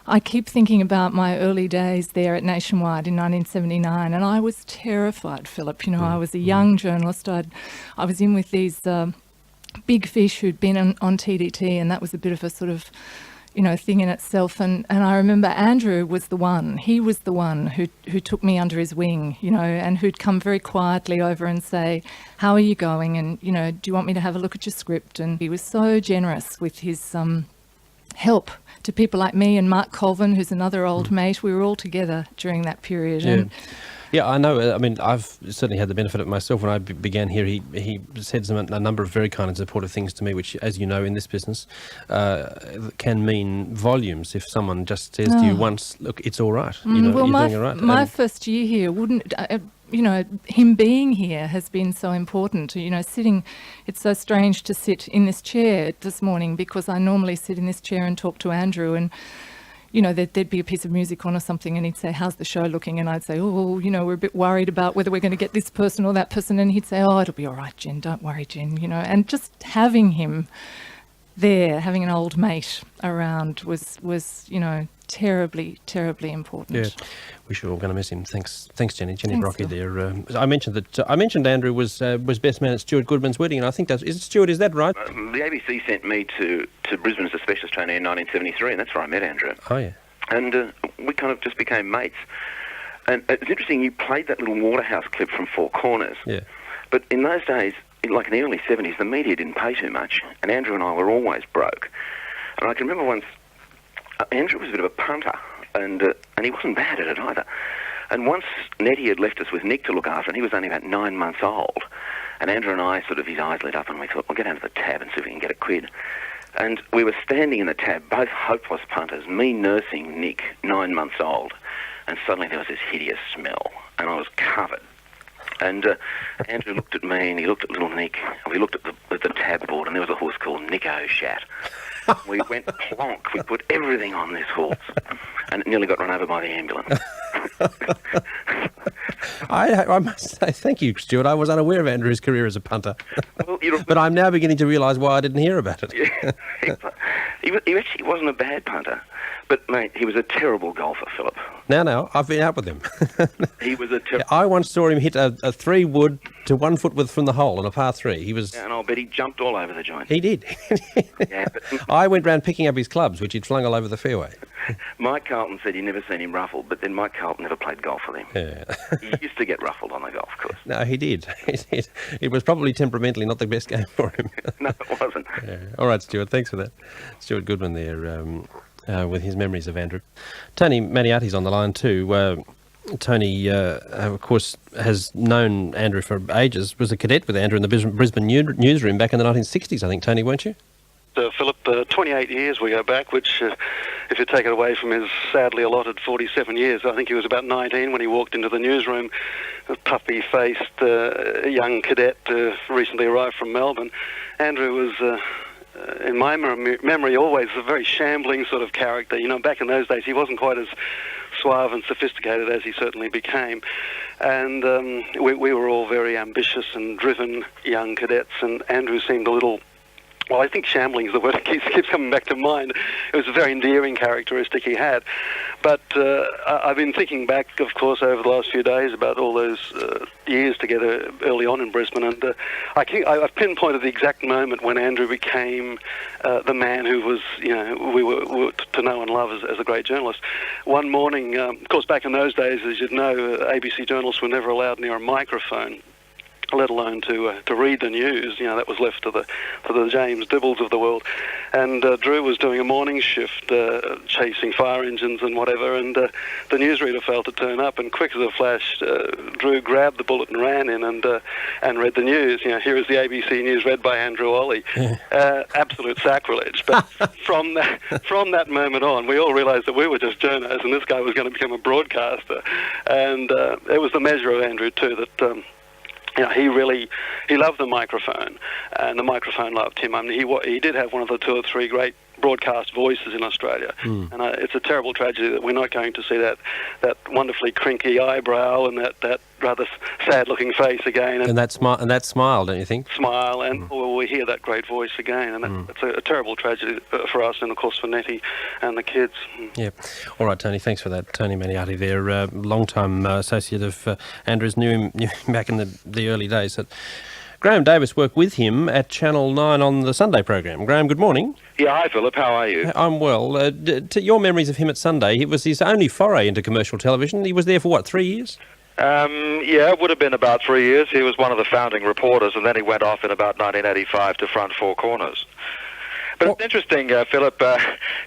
I keep thinking about my early days there at Nationwide in 1979, and I was terrified, Philip. You know, I was a young journalist. I was in with these big fish who'd been on TDT, and that was a bit of a sort of, you know, thing in itself. And I remember Andrew was the one. He was the one who took me under his wing, you know, and who'd come very quietly over and say, how are you going? And, you know, do you want me to have a look at your script? And he was so generous with his help to people like me and Mark Colvin, who's another old mate. We were all together during that period. Yeah. Yeah, I know. I mean, I've certainly had the benefit of it myself. When I began here, he said a number of very kind and supportive things to me, which, as you know, in this business, can mean volumes. If someone just says to you once, look, it's all right, you know, well, you're doing all right. My first year here wouldn't... you know, him being here has been so important. You know, it's so strange to sit in this chair this morning, because I normally sit in this chair and talk to Andrew, and you know, there'd be a piece of music on or something, and he'd say, how's the show looking? And I'd say, oh, you know, we're a bit worried about whether we're going to get this person or that person. And he'd say, oh, it'll be all right, Jen, don't worry, Jen, you know. And just having him there, having an old mate around was you know, terribly, terribly important. Yeah, we sure are going to miss him. Thanks, Jenny. Jenny Brockie there. I mentioned Andrew was best man at Stuart Goodman's wedding, and I think is that right? The ABC sent me to Brisbane as a specialist trainee in 1973, and that's where I met Andrew. Oh yeah. And we kind of just became mates. And it's interesting, you played that little Waterhouse clip from Four Corners. Yeah. But in those days, like in the early 70s, the media didn't pay too much, and Andrew and I were always broke. And I can remember once, Andrew was a bit of a punter, and he wasn't bad at it either. And once Nettie had left us with Nick to look after, and he was only about 9 months old, and Andrew and I sort of, his eyes lit up, and we thought, we'll get down to the tab and see if we can get a quid. And we were standing in the tab, both hopeless punters, me nursing Nick, 9 months old, and suddenly there was this hideous smell, and I was covered. And Andrew looked at me, and he looked at little Nick, and we looked at the tab board, and there was a horse called Nick O'Shat. We went plonk. We put everything on this horse, and it nearly got run over by the ambulance. I must say thank you, Stuart. I was unaware of Andrew's career as a punter. Well, but I'm now beginning to realise why I didn't hear about it. He actually wasn't a bad punter, but, mate, he was a terrible golfer, Philip. Now, I've been out with him. He was a I once saw him hit a 3-wood to 1 foot width from the hole on a par 3. He was... And I'll bet he jumped all over the joint. He did. Yeah, but I went round picking up his clubs, which he'd flung all over the fairway. Mike Carlton said he'd never seen him ruffled, but then Mike Carlton never played golf with him. Yeah. He used to get ruffled on the golf course. No, he did. It was probably temperamentally not the best game for him. No, it wasn't. Yeah. All right, Stuart, thanks for that. Stuart Goodman there with his memories of Andrew. Tony Maniati's on the line too. Tony, of course, has known Andrew for ages, was a cadet with Andrew in the Brisbane newsroom back in the 1960s, I think, Tony, weren't you? Philip, 28 years we go back, which, if you take it away from his sadly allotted 47 years, I think he was about 19 when he walked into the newsroom, a puffy-faced young cadet recently arrived from Melbourne. Andrew was... in my memory, always a very shambling sort of character. You know, back in those days, he wasn't quite as suave and sophisticated as he certainly became. And we were all very ambitious and driven young cadets, and Andrew seemed a little... Well, I think shambling is the word that keeps coming back to mind. It was a very endearing characteristic he had. But I've been thinking back, of course, over the last few days about all those years together early on in Brisbane, and I've pinpointed the exact moment when Andrew became the man who was, you know, we were to know and love as a great journalist. One morning, of course, back in those days, as you'd know, ABC journalists were never allowed near a microphone, let alone to read the news. You know, that was left to the James Dibbles of the world. And Drew was doing a morning shift, chasing fire engines and whatever, and the newsreader failed to turn up, and quick as a flash, Drew grabbed the bulletin, ran in and read the news. You know, here is the ABC News read by Andrew Olle. Absolute sacrilege. But from that moment on, we all realised that we were just journos, and this guy was going to become a broadcaster. And it was the measure of Andrew, too, that... you know, he loved the microphone, and the microphone loved him. I mean, he did have one of the 2 or 3 great broadcast voices in Australia, and it's a terrible tragedy that we're not going to see that wonderfully crinky eyebrow and that rather sad-looking face again, and that smile, don't you think? Smile, and we hear that great voice again, and it's a terrible tragedy for us, and of course for Nettie and the kids. Yeah. All right, Tony. Thanks for that, Tony Maniati there, long-time associate of Andrew's. Knew him back in the early days. Graham Davis worked with him at Channel 9 on the Sunday program. Graham, good morning. Yeah, hi Philip, how are you? I'm well. To your memories of him at Sunday, it was his only foray into commercial television. He was there for, 3 years? Yeah, it would have been about 3 years. He was one of the founding reporters, and then he went off in about 1985 to Front Four Corners. But it's interesting, Philip,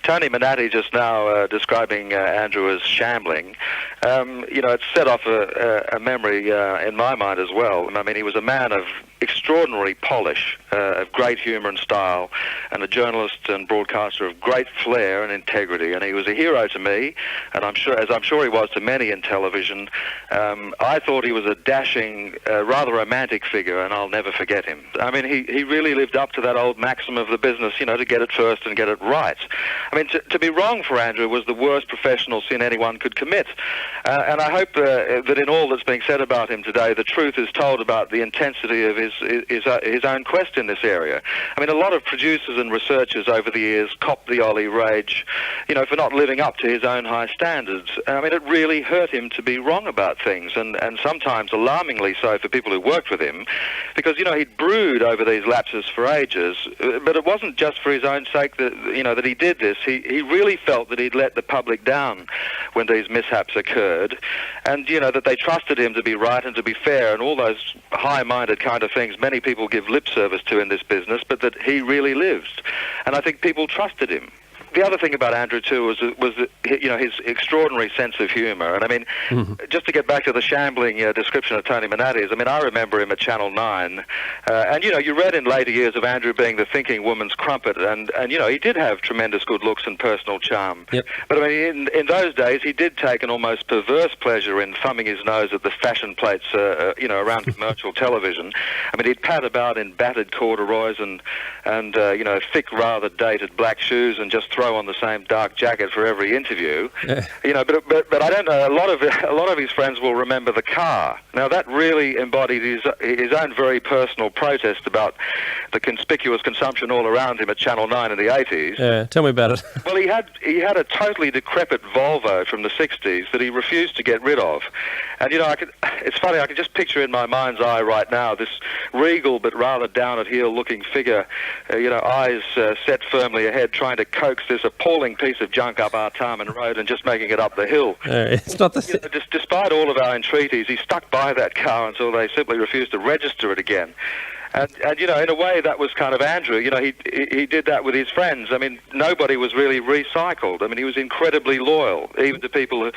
Tony Manatti just now describing Andrew as shambling. You know, it's set off a memory in my mind as well. I mean, he was a man of extraordinary polish, of great humour and style, and a journalist and broadcaster of great flair and integrity. And he was a hero to me, and I'm sure he was to many in television. I thought he was a dashing, rather romantic figure, and I'll never forget him. I mean, he really lived up to that old maxim of the business, you know, to get it first and get it right. I mean, to be wrong for Andrew was the worst professional sin anyone could commit. And I hope that in all that's being said about him today, the truth is told about the intensity of his own quest in this area. I mean, a lot of producers and researchers over the years copped the Olle rage, you know, for not living up to his own high standards. I mean, it really hurt him to be wrong about things, and sometimes alarmingly so for people who worked with him, because, you know, he'd brood over these lapses for ages, but it wasn't just for his own sake that, you know, that he did this. He really felt that he'd let the public down when these mishaps occurred, and, you know, that they trusted him to be right and to be fair and all those high-minded kind of things many people give lip service to in this business, but that he really lives. And I think people trusted him. the other thing about Andrew too was his extraordinary sense of humour. And I mean, just to get back to the shambling description of Tony Manatti's, I mean, I remember him at Channel 9, and you read in later years of Andrew being the thinking woman's crumpet, and he did have tremendous good looks and personal charm. Yep. But I mean, in those days, he did take an almost perverse pleasure in thumbing his nose at the fashion plates, around commercial television. I mean, he'd pad about in battered corduroys and thick, rather dated black shoes, and just throw on the same dark jacket for every interview. But I don't know. A lot of his friends will remember the Carr. Now that really embodied his own very personal protest about the conspicuous consumption all around him at Channel 9 in the 80s. Yeah, tell me about it. Well, he had a totally decrepit Volvo from the 60s that he refused to get rid of, and it's funny. I can just picture in my mind's eye right now this regal but rather down at heel looking figure, eyes set firmly ahead, trying to coax this appalling piece of junk up our Tarman Road and just making it up the hill. It's not the despite all of our entreaties, he stuck by that car until they simply refused to register it again. And in a way, that was kind of Andrew. He did that with his friends. I mean, nobody was really recycled. I mean, he was incredibly loyal, even to people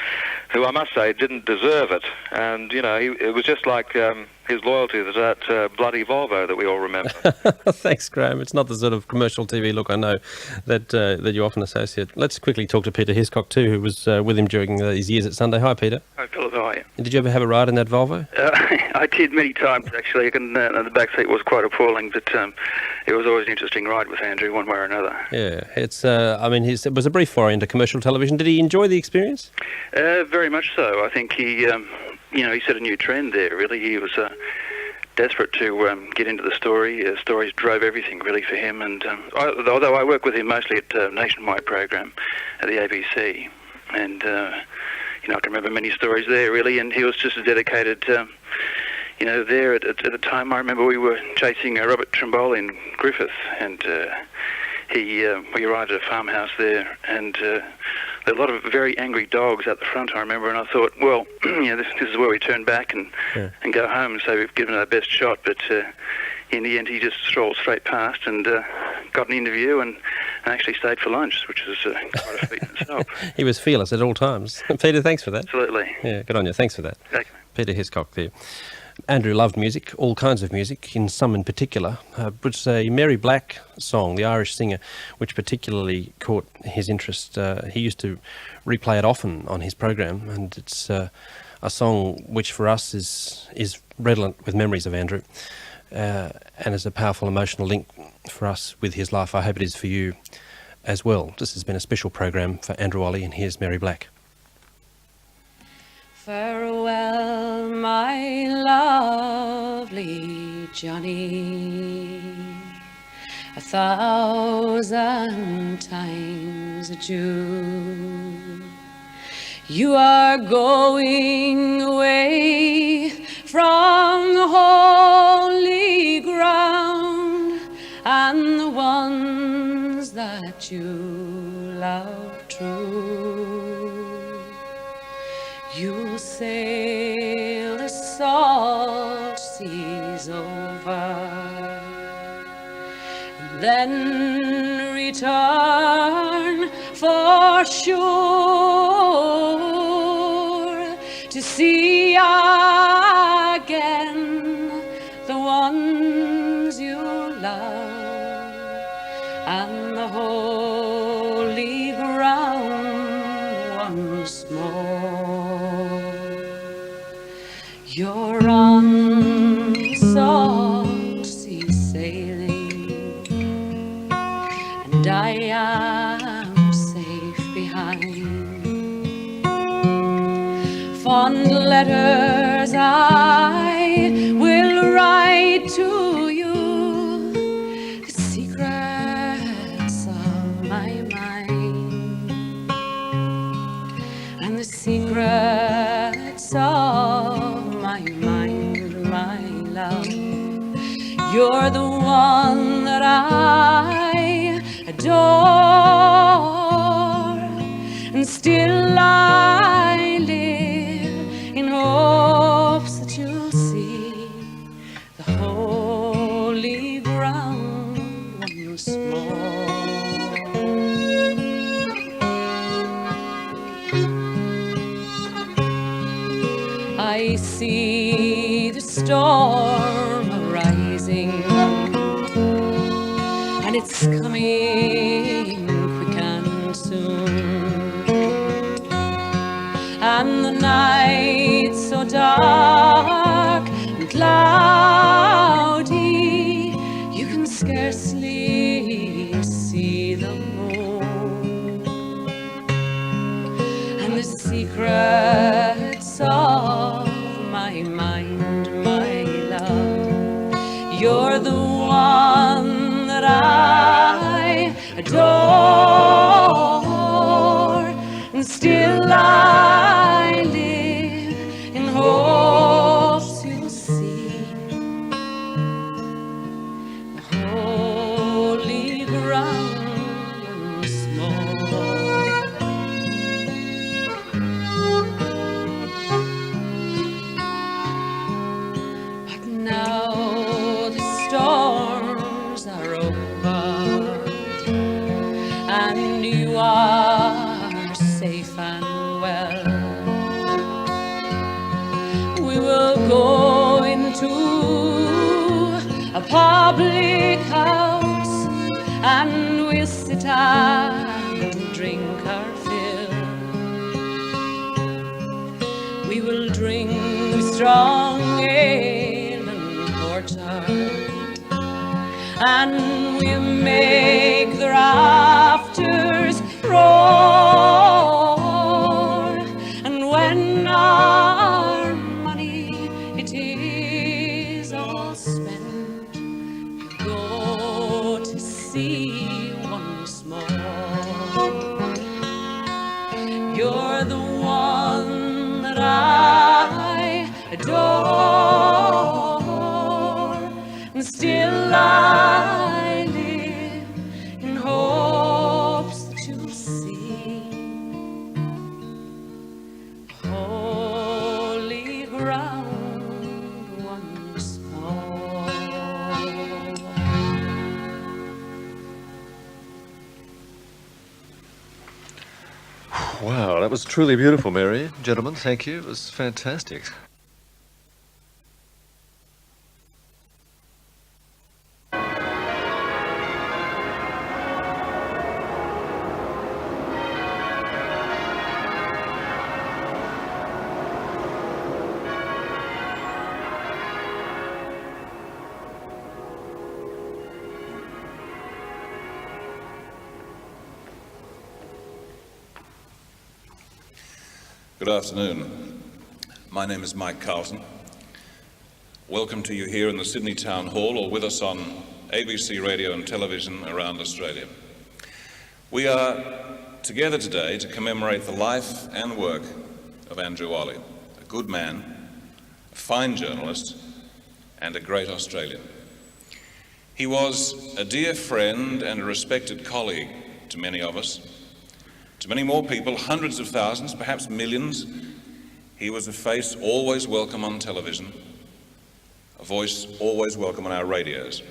who I must say, didn't deserve it. And, it was just like his loyalty to that bloody Volvo that we all remember. Thanks, Graham. It's not the sort of commercial TV look I know that you often associate. Let's quickly talk to Peter Hiscock too, who was with him during his years at Sunday. Hi, Peter. Hi, Philip. How are you? Did you ever have a ride in that Volvo? I did many times, actually. The back seat was quite appalling, but it was always an interesting ride with Andrew, one way or another. Yeah, it's. It was a brief foray into commercial television. Did he enjoy the experience? Very much so. I think he set a new trend there. Really, he was desperate to get into the story. Stories drove everything really for him. And although I work with him mostly at a nationwide program at the ABC, and I can remember many stories there really. And he was just as dedicated. There at the time, I remember we were chasing Robert Trimble in Griffith, and we arrived at a farmhouse there, and there were a lot of very angry dogs out the front, I remember, and I thought, well, this is where we turn back and go home and say we've given it our best shot, but in the end he just strolled straight past and got an interview and actually stayed for lunch, which was quite a feat in itself. He was fearless at all times. Peter, thanks for that. Absolutely. Yeah, good on you. Thanks for that. Okay. Peter Hiscock there. Andrew loved music, all kinds of music, in some in particular. It's a Mary Black song, the Irish singer, which particularly caught his interest. He used to replay it often on his program, and it's a song which for us is redolent with memories of Andrew, and is a powerful emotional link for us with his life. I hope it is for you as well. This has been a special program for Andrew Olle, and here's Mary Black. Farewell, my lovely Johnny, 1,000 times adieu. You are going away from the holy ground, and the ones that you love true. You'll sail the salt seas over, and then return for sure to see again the ones you love and the holy ground once more. You're on the salt sea sailing, and I am safe behind. Fond letters I will write to you, the secrets of my mind, and the secrets of my mind, my love. You're the one that I adore, and still I live in hopes that you'll see the holy ground once more. see the storm arising, and it's coming quick and soon, and the night so dark and cloudy you can scarcely see the moon, and the secrets of my mind, my love, you're the one that I adore, and still I live in hopes you'll see the holy ground once more. But now the storms are over, and you are safe and well. We will go into a public house, and we'll sit and drink our fill. We will drink strong ale and porter, and we'll make the rafters roar, and when our money it is all spent, we'll go to sea once more. You're the one that I adore, and still I live in hopes that you'll see holy ground once more. Wow, that was truly beautiful, Mary. Gentlemen, thank you. It was fantastic. Good afternoon. My name is Mike Carlton. Welcome to you here in the Sydney Town Hall or with us on ABC radio and television around Australia. We are together today to commemorate the life and work of Andrew Olle, a good man, a fine journalist, and a great Australian. He was a dear friend and a respected colleague to many of us. To many more people, hundreds of thousands, perhaps millions, he was a face always welcome on television, a voice always welcome on our radios.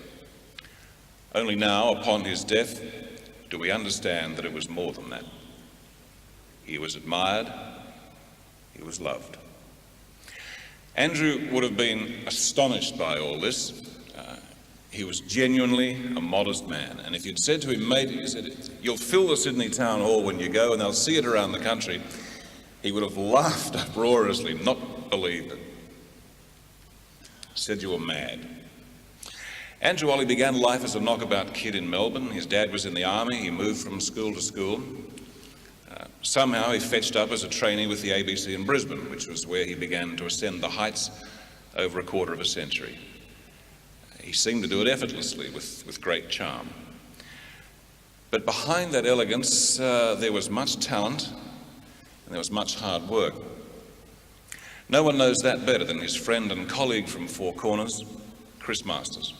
Only now, upon his death, do we understand that it was more than that. He was admired, he was loved. Andrew would have been astonished by all this. He was genuinely a modest man. And if you'd said to him, mate, you said, you'll fill the Sydney Town Hall when you go and they'll see it around the country, he would have laughed uproariously, not believed it. Said you were mad. Andrew Olle began life as a knockabout kid in Melbourne. His dad was in the army. He moved from school to school. Somehow he fetched up as a trainee with the ABC in Brisbane, which was where he began to ascend the heights over a quarter of a century. He seemed to do it effortlessly, with great charm. But behind that elegance, there was much talent and there was much hard work. No one knows that better than his friend and colleague from Four Corners, Chris Masters.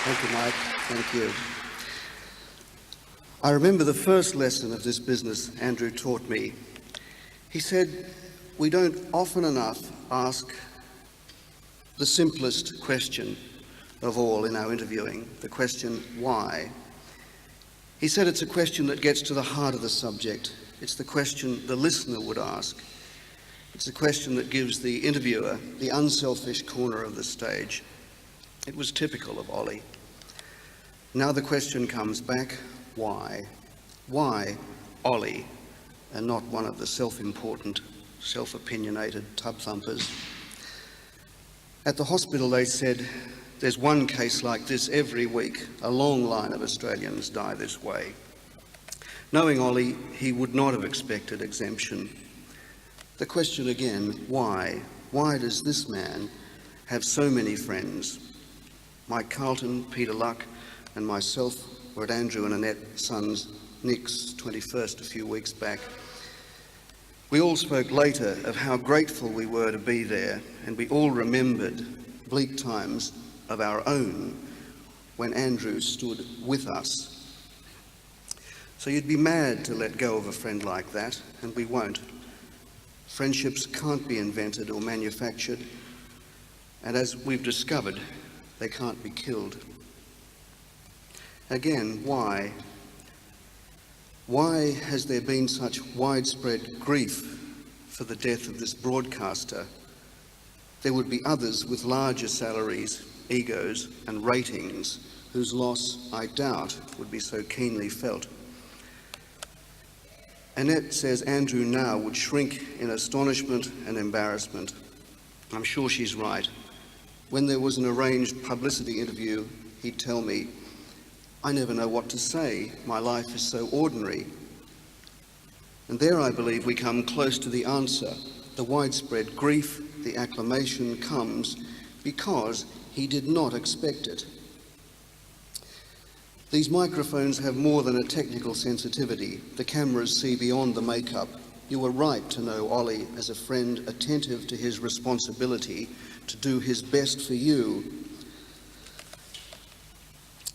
Thank you, Mike. Thank you. I remember the first lesson of this business Andrew taught me. He said, we don't often enough ask the simplest question, of all in our interviewing, the question, why? He said it's a question that gets to the heart of the subject. It's the question the listener would ask. It's a question that gives the interviewer the unselfish corner of the stage. It was typical of Olle. Now the question comes back, why? Why Olle, and not one of the self-important, self-opinionated tub thumpers? At the hospital they said, there's one case like this every week. A long line of Australians die this way. Knowing Olle, he would not have expected exemption. The question again, why? Why does this man have so many friends? Mike Carlton, Peter Luck, and myself were at Andrew and Annette's son's Nick's 21st a few weeks back. We all spoke later of how grateful we were to be there, and we all remembered bleak times of our own when Andrew stood with us. So you'd be mad to let go of a friend like that, and we won't. Friendships can't be invented or manufactured, and as we've discovered, they can't be killed. Again, why? Why has there been such widespread grief for the death of this broadcaster? There would be others with larger salaries, egos and ratings whose loss, I doubt, would be so keenly felt. Annette says Andrew now would shrink in astonishment and embarrassment. I'm sure she's right. When there was an arranged publicity interview, he'd tell me, I never know what to say. My life is so ordinary. And there I believe we come close to the answer. The widespread grief, the acclamation comes because he did not expect it. These microphones have more than a technical sensitivity. The cameras see beyond the makeup. You were right to know Olle as a friend attentive to his responsibility to do his best for you.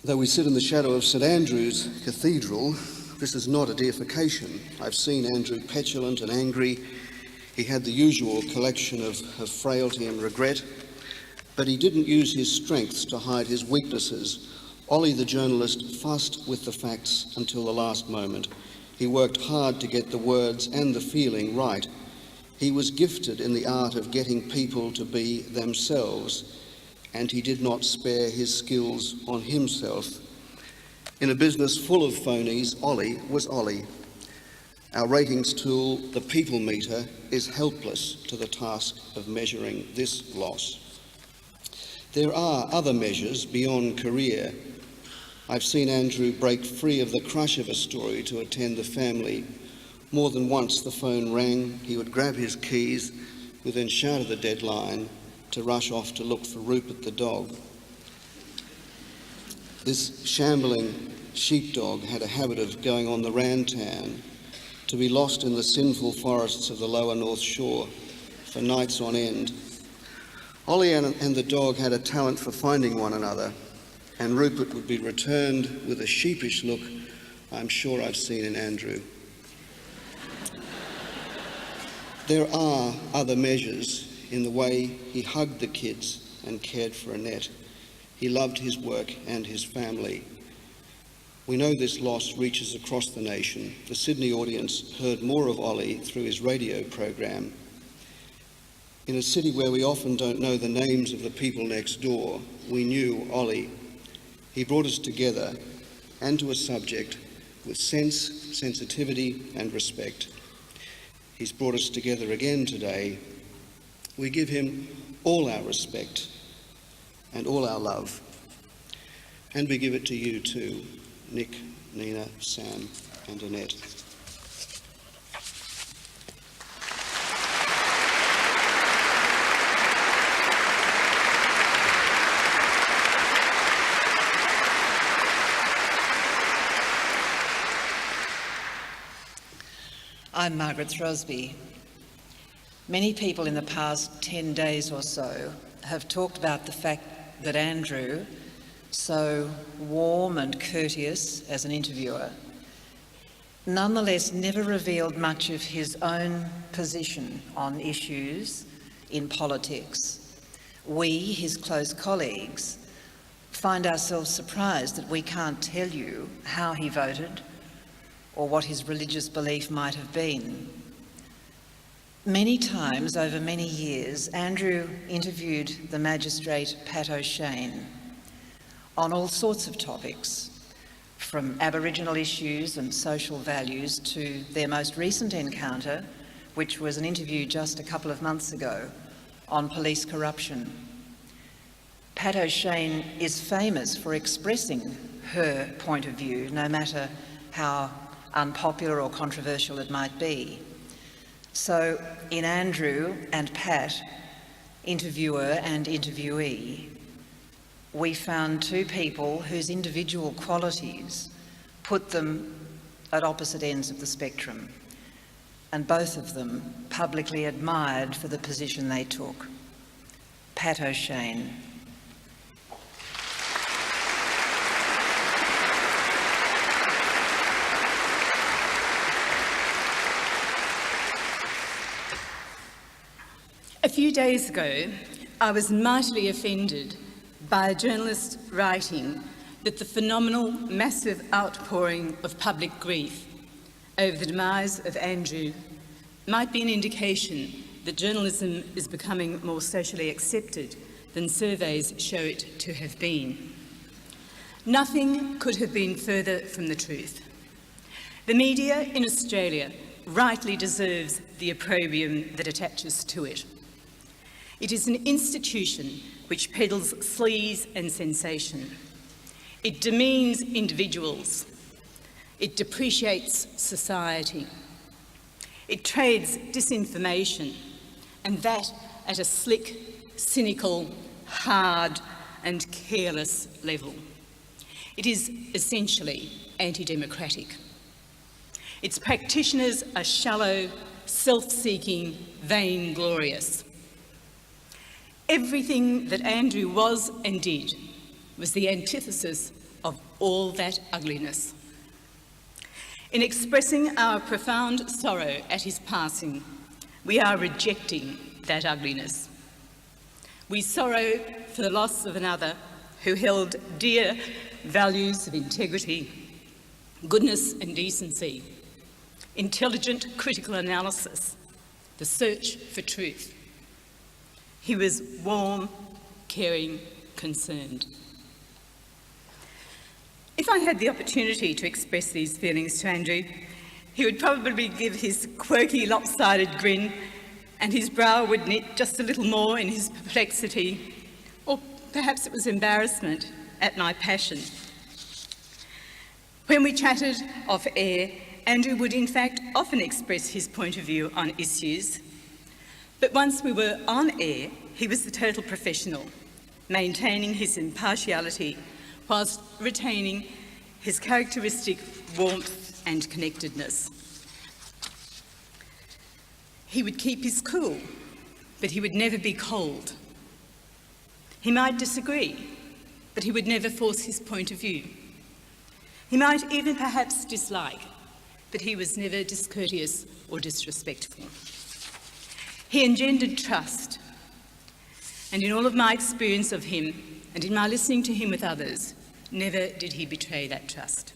Though we sit in the shadow of St Andrew's Cathedral, this is not a deification. I've seen Andrew petulant and angry. He had the usual collection of frailty and regret, but he didn't use his strengths to hide his weaknesses. Olle, the journalist, fussed with the facts until the last moment. He worked hard to get the words and the feeling right. He was gifted in the art of getting people to be themselves, and he did not spare his skills on himself. In a business full of phonies, Olle was Olle. Our ratings tool, the people meter, is helpless to the task of measuring this loss. There are other measures beyond career. I've seen Andrew break free of the crush of a story to attend the family. More than once the phone rang, he would grab his keys, we then shout at the deadline to rush off to look for Rupert the dog. This shambling sheepdog had a habit of going on the rantan, to be lost in the sinful forests of the lower North Shore for nights on end. Olle and the dog had a talent for finding one another, and Rupert would be returned with a sheepish look I'm sure I've seen in Andrew. There are other measures in the way he hugged the kids and cared for Annette. He loved his work and his family. We know this loss reaches across the nation. The Sydney audience heard more of Olle through his radio program. In a city where we often don't know the names of the people next door, we knew Olle. He brought us together and to a subject with sense, sensitivity and respect. He's brought us together again today. We give him all our respect and all our love. And we give it to you too, Nick, Nina, Sam and Annette. I'm Margaret Throsby. Many people in the past 10 days or so have talked about the fact that Andrew, so warm and courteous as an interviewer, nonetheless never revealed much of his own position on issues in politics. We, his close colleagues, find ourselves surprised that we can't tell you how he voted or what his religious belief might have been. Many times over many years, Andrew interviewed the magistrate Pat O'Shane on all sorts of topics, from Aboriginal issues and social values to their most recent encounter, which was an interview just a couple of months ago on police corruption. Pat O'Shane is famous for expressing her point of view, no matter how unpopular or controversial it might be. So in Andrew and Pat, interviewer and interviewee, we found two people whose individual qualities put them at opposite ends of the spectrum, and both of them publicly admired for the position they took. Pat O'Shane. A few days ago, I was mightily offended by a journalist writing that the phenomenal, massive outpouring of public grief over the demise of Andrew might be an indication that journalism is becoming more socially accepted than surveys show it to have been. Nothing could have been further from the truth. The media in Australia rightly deserves the opprobrium that attaches to it. It is an institution which peddles sleaze and sensation. It demeans individuals. It depreciates society. It trades disinformation, and that at a slick, cynical, hard and careless level. It is essentially anti-democratic. Its practitioners are shallow, self-seeking, vainglorious. Everything that Andrew was and did was the antithesis of all that ugliness. In expressing our profound sorrow at his passing, we are rejecting that ugliness. We sorrow for the loss of another who held dear values of integrity, goodness and decency, intelligent critical analysis, the search for truth. He was warm, caring, concerned. If I had the opportunity to express these feelings to Andrew, he would probably give his quirky, lopsided grin, and his brow would knit just a little more in his perplexity, or perhaps it was embarrassment at my passion. When we chatted off air, Andrew would in fact often express his point of view on issues. But once we were on air, he was the total professional, maintaining his impartiality whilst retaining his characteristic warmth and connectedness. He would keep his cool, but he would never be cold. He might disagree, but he would never force his point of view. He might even perhaps dislike, but he was never discourteous or disrespectful. He engendered trust, and in all of my experience of him, and in my listening to him with others, never did he betray that trust.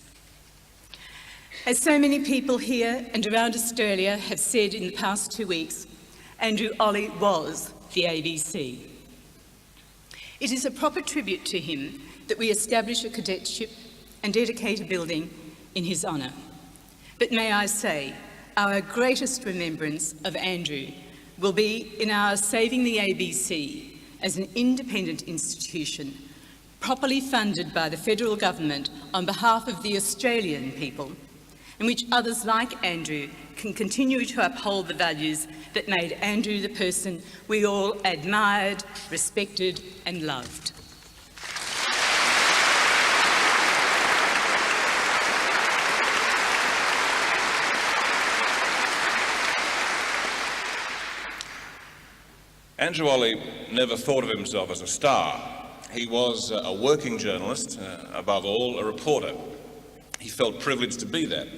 As so many people here and around Australia have said in the past 2 weeks, Andrew Olle was the ABC. It is a proper tribute to him that we establish a cadetship and dedicate a building in his honour. But may I say, our greatest remembrance of Andrew will be in our saving the ABC as an independent institution, properly funded by the federal government on behalf of the Australian people, in which others like Andrew can continue to uphold the values that made Andrew the person we all admired, respected and loved. Andrew Olle never thought of himself as a star. He was a working journalist, above all, a reporter. He felt privileged to be that.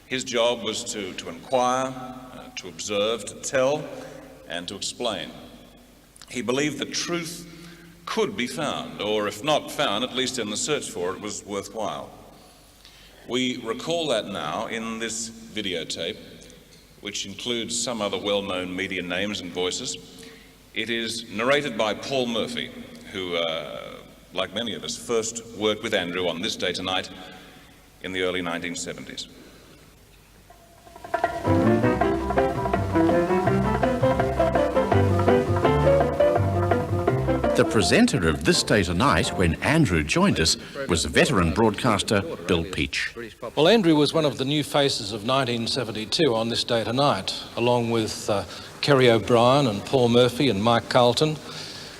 His job was to inquire, to observe, to tell, and to explain. He believed that truth could be found, or if not found, at least in the search for it was worthwhile. We recall that now in this videotape, which includes some other well-known media names and voices. It is narrated by Paul Murphy, who, like many of us, first worked with Andrew on This Day Tonight in the early 1970s. The presenter of This Day Tonight, when Andrew joined us, was veteran broadcaster Bill Peach. Well, Andrew was one of the new faces of 1972 on This Day Tonight, along with Kerry O'Brien and Paul Murphy and Mike Carlton.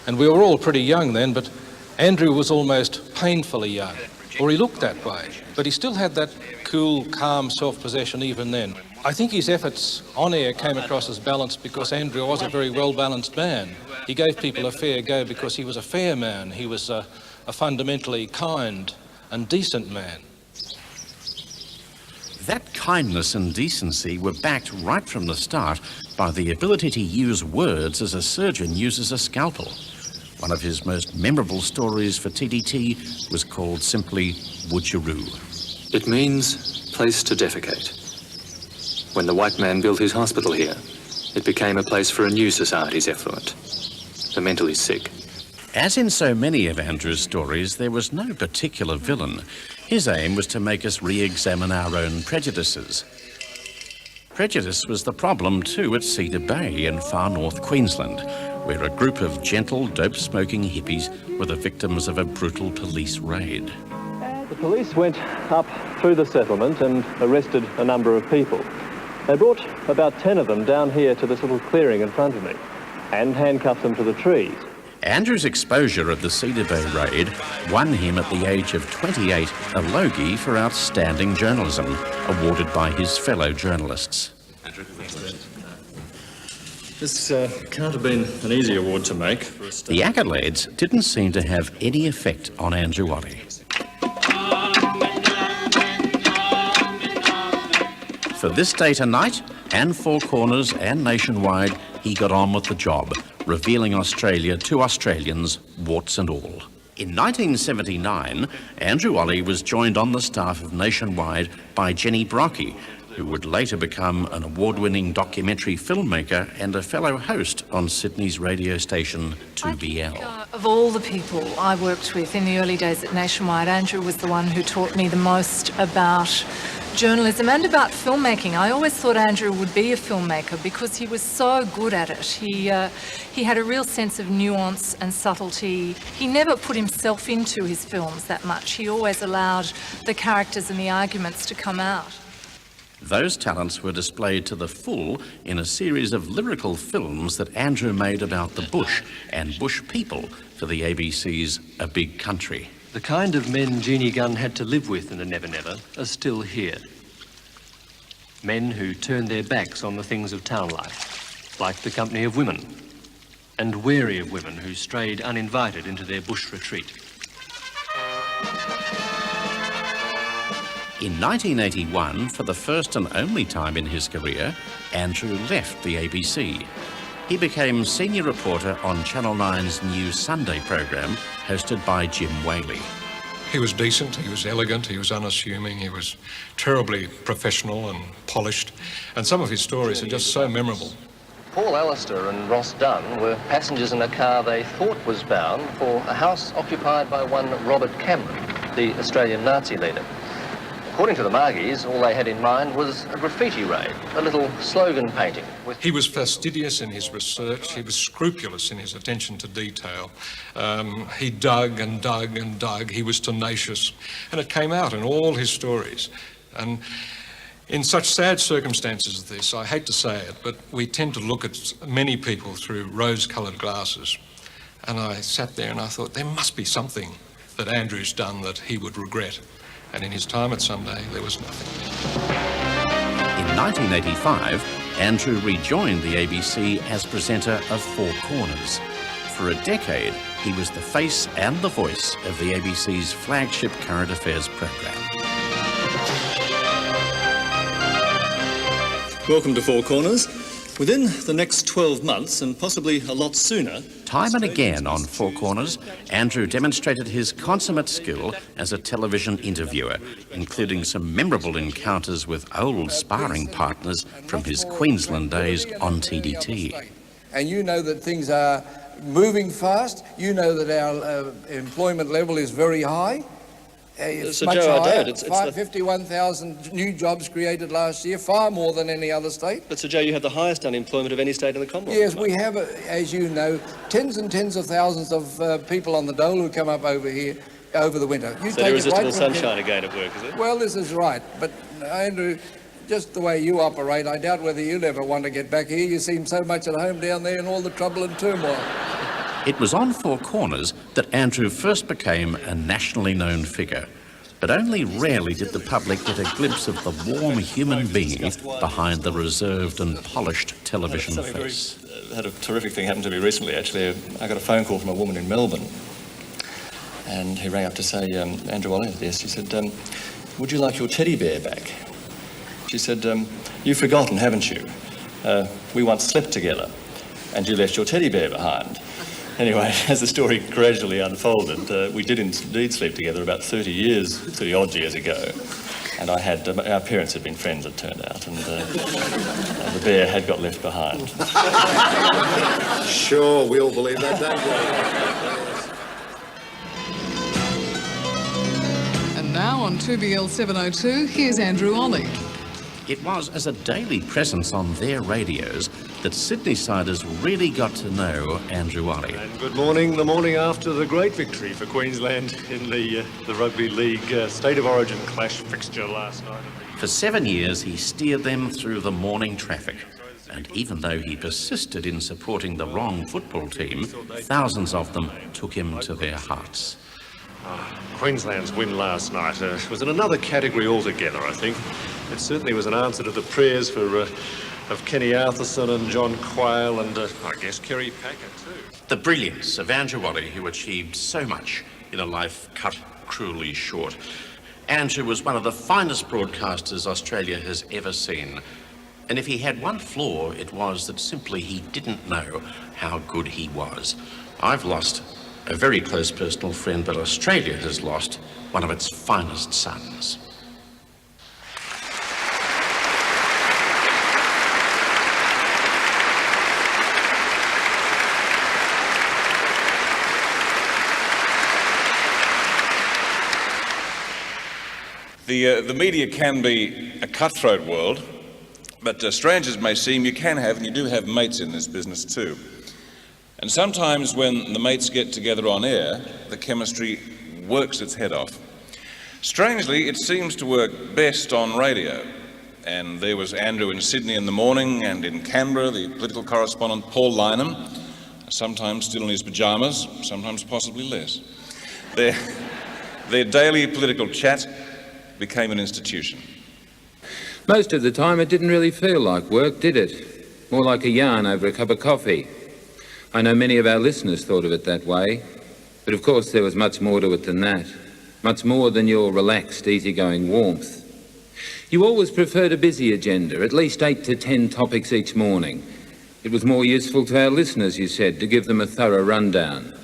And we were all pretty young then, but Andrew was almost painfully young, or he looked that way. But he still had that cool, calm self-possession even then. I think his efforts on air came across as balanced because Andrew was a very well-balanced man. He gave people a fair go because he was a fair man. He was a fundamentally kind and decent man. That kindness and decency were backed right from the start by the ability to use words as a surgeon uses a scalpel. One of his most memorable stories for TDT was called simply Woodgeroo. It means place to defecate. When the white man built his hospital here, it became a place for a new society's effluent, the mentally sick. As in so many of Andrew's stories, there was no particular villain. His aim was to make us re-examine our own prejudices. Prejudice was the problem too at Cedar Bay in far north Queensland, where a group of gentle, dope-smoking hippies were the victims of a brutal police raid. The police went up through the settlement and arrested a number of people. They brought about 10 of them down here to this little clearing in front of me and handcuffed them to the trees. Andrew's exposure at the Cedar Bay raid won him at the age of 28 a Logie for outstanding journalism, awarded by his fellow journalists. This can't have been an easy award to make. The accolades didn't seem to have any effect on Andrew Olle. For This Day Tonight, and Four Corners and Nationwide, he got on with the job, revealing Australia to Australians, warts and all. In 1979, Andrew Olle was joined on the staff of Nationwide by Jenny Brockie, who would later become an award-winning documentary filmmaker and a fellow host on Sydney's radio station 2BL. Of all the people I worked with in the early days at Nationwide, Andrew was the one who taught me the most about journalism and about filmmaking. I always thought Andrew would be a filmmaker because he was so good at it. He had a real sense of nuance and subtlety. He never put himself into his films that much. He always allowed the characters and the arguments to come out. Those talents were displayed to the full in a series of lyrical films that Andrew made about the bush and bush people for the ABC's A Big Country. The kind of men Jeannie Gunn had to live with in the Never Never are still here. Men who turned their backs on the things of town life, like the company of women, and wary of women who strayed uninvited into their bush retreat. In 1981, for the first and only time in his career, Andrew left the ABC. He became senior reporter on Channel 9's new Sunday programme, hosted by Jim Whaley. He was decent, he was elegant, he was unassuming, he was terribly professional and polished, and some of his stories are just so memorable. Paul Alistair and Ross Dunn were passengers in a car they thought was bound for a house occupied by one Robert Cameron, the Australian Nazi leader. According to the Margies, all they had in mind was a graffiti raid, a little slogan painting. He was fastidious in his research, he was scrupulous in his attention to detail. He dug and dug and dug, he was tenacious, and it came out in all his stories. And in such sad circumstances as this, I hate to say it, but we tend to look at many people through rose-coloured glasses. And I sat there and I thought, there must be something that Andrew's done that he would regret. And in his time at Sunday, there was nothing. In 1985, Andrew rejoined the ABC as presenter of Four Corners. For a decade, he was the face and the voice of the ABC's flagship current affairs programme. Welcome to Four Corners. Within the next 12 months, and possibly a lot sooner, Time and again on Four Corners, Andrew demonstrated his consummate skill as a television interviewer, including some memorable encounters with old sparring partners from his Queensland days on TDT. And you know that things are moving fast. You know that our employment level is very high. It's So much Joe, higher. I don't. 51,000 new jobs created last year, far more than any other state. But Sir Joe, you have the highest unemployment of any state in the Commonwealth. Yes, we have, as you know, tens and tens of thousands of people on the dole who come up over here over the winter. You So take irresistible it right sunshine again at work, is it? Well, this is right, but Andrew, just the way you operate, I doubt whether you'll ever want to get back here. You seem so much at home down there in all the trouble and turmoil. It was on Four Corners that Andrew first became a nationally known figure. But only rarely did the public get a glimpse of the warm human being behind the reserved and polished television face. Had a terrific thing happen to me recently, actually. I got a phone call from a woman in Melbourne, and he rang up to say, Andrew Olle, yes, she said, would you like your teddy bear back? She said, you've forgotten, haven't you? We once slept together, and you left your teddy bear behind. Anyway, as the story gradually unfolded, we did indeed sleep together about 30 odd years ago. And I had, our parents had been friends, it turned out, and the bear had got left behind. Sure, we all believe that, don't we? And now on 2BL 702, here's Andrew Olle. It was as a daily presence on their radios that Sydney-siders really got to know Andrew Olle. And good morning, the morning after the great victory for Queensland in the Rugby League State of Origin clash fixture last night. For 7 years, he steered them through the morning traffic. And even though he persisted in supporting the wrong football team, thousands of them took him to their hearts. Queensland's win last night was in another category altogether, I think. It certainly was an answer to the prayers of Kenny Arthurson and John Quayle and, I guess, Kerry Packer too. The brilliance of Andrew Olle, who achieved so much in a life cut cruelly short. Andrew was one of the finest broadcasters Australia has ever seen. And if he had one flaw, it was that simply he didn't know how good he was. I've lost a very close personal friend, but Australia has lost one of its finest sons. The media can be a cutthroat world, but strange as it may seem, you can have, and you do have mates in this business too. And sometimes when the mates get together on air, the chemistry works its head off. Strangely, it seems to work best on radio. And there was Andrew in Sydney in the morning, and in Canberra, the political correspondent Paul Lyneham, sometimes still in his pyjamas, sometimes possibly less. Their daily political chat became an institution. Most of the time it didn't really feel like work, did it? More like a yarn over a cup of coffee. I know many of our listeners thought of it that way, but of course there was much more to it than that. Much more than your relaxed, easygoing warmth. You always preferred a busy agenda, at least 8 to 10 topics each morning. It was more useful to our listeners, you said, to give them a thorough rundown.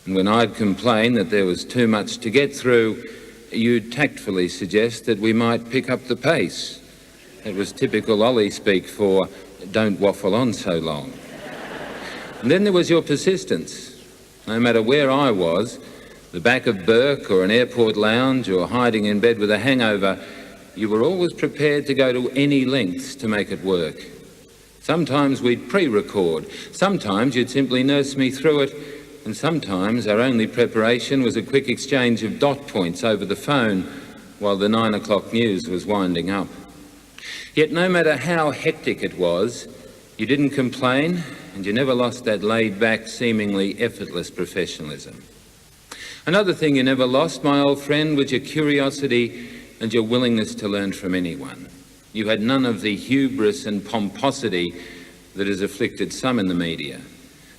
And when I'd complain that there was too much to get through, you'd tactfully suggest that we might pick up the pace. It was typical Olle speak for, don't waffle on so long. And then there was your persistence. No matter where I was, the back of Burke or an airport lounge or hiding in bed with a hangover, you were always prepared to go to any lengths to make it work. Sometimes we'd pre-record, sometimes you'd simply nurse me through it, and sometimes our only preparation was a quick exchange of dot points over the phone while the 9 o'clock news was winding up. Yet no matter how hectic it was, you didn't complain, and you never lost that laid-back, seemingly effortless professionalism. Another thing you never lost, my old friend, was your curiosity and your willingness to learn from anyone. You had none of the hubris and pomposity that has afflicted some in the media.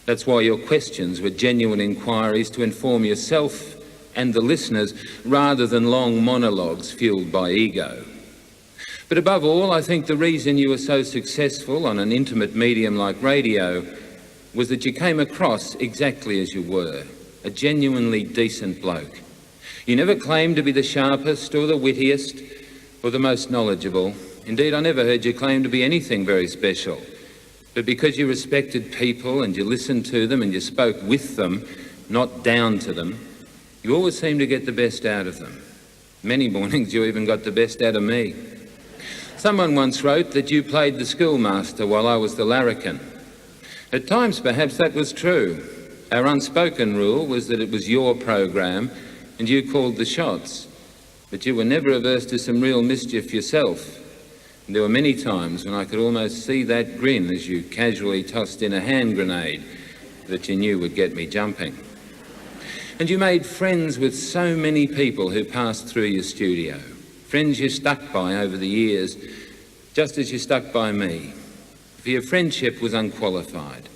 That's why your questions were genuine inquiries to inform yourself and the listeners, rather than long monologues fueled by ego. But above all, I think the reason you were so successful on an intimate medium like radio was that you came across exactly as you were, a genuinely decent bloke. You never claimed to be the sharpest or the wittiest or the most knowledgeable. Indeed, I never heard you claim to be anything very special. But because you respected people and you listened to them and you spoke with them, not down to them, you always seemed to get the best out of them. Many mornings you even got the best out of me. Someone once wrote that you played the schoolmaster while I was the larrikin. At times, perhaps that was true. Our unspoken rule was that it was your program and you called the shots. But you were never averse to some real mischief yourself. And there were many times when I could almost see that grin as you casually tossed in a hand grenade that you knew would get me jumping. And you made friends with so many people who passed through your studio. Friends you stuck by over the years, just as you stuck by me. For your friendship was unqualified.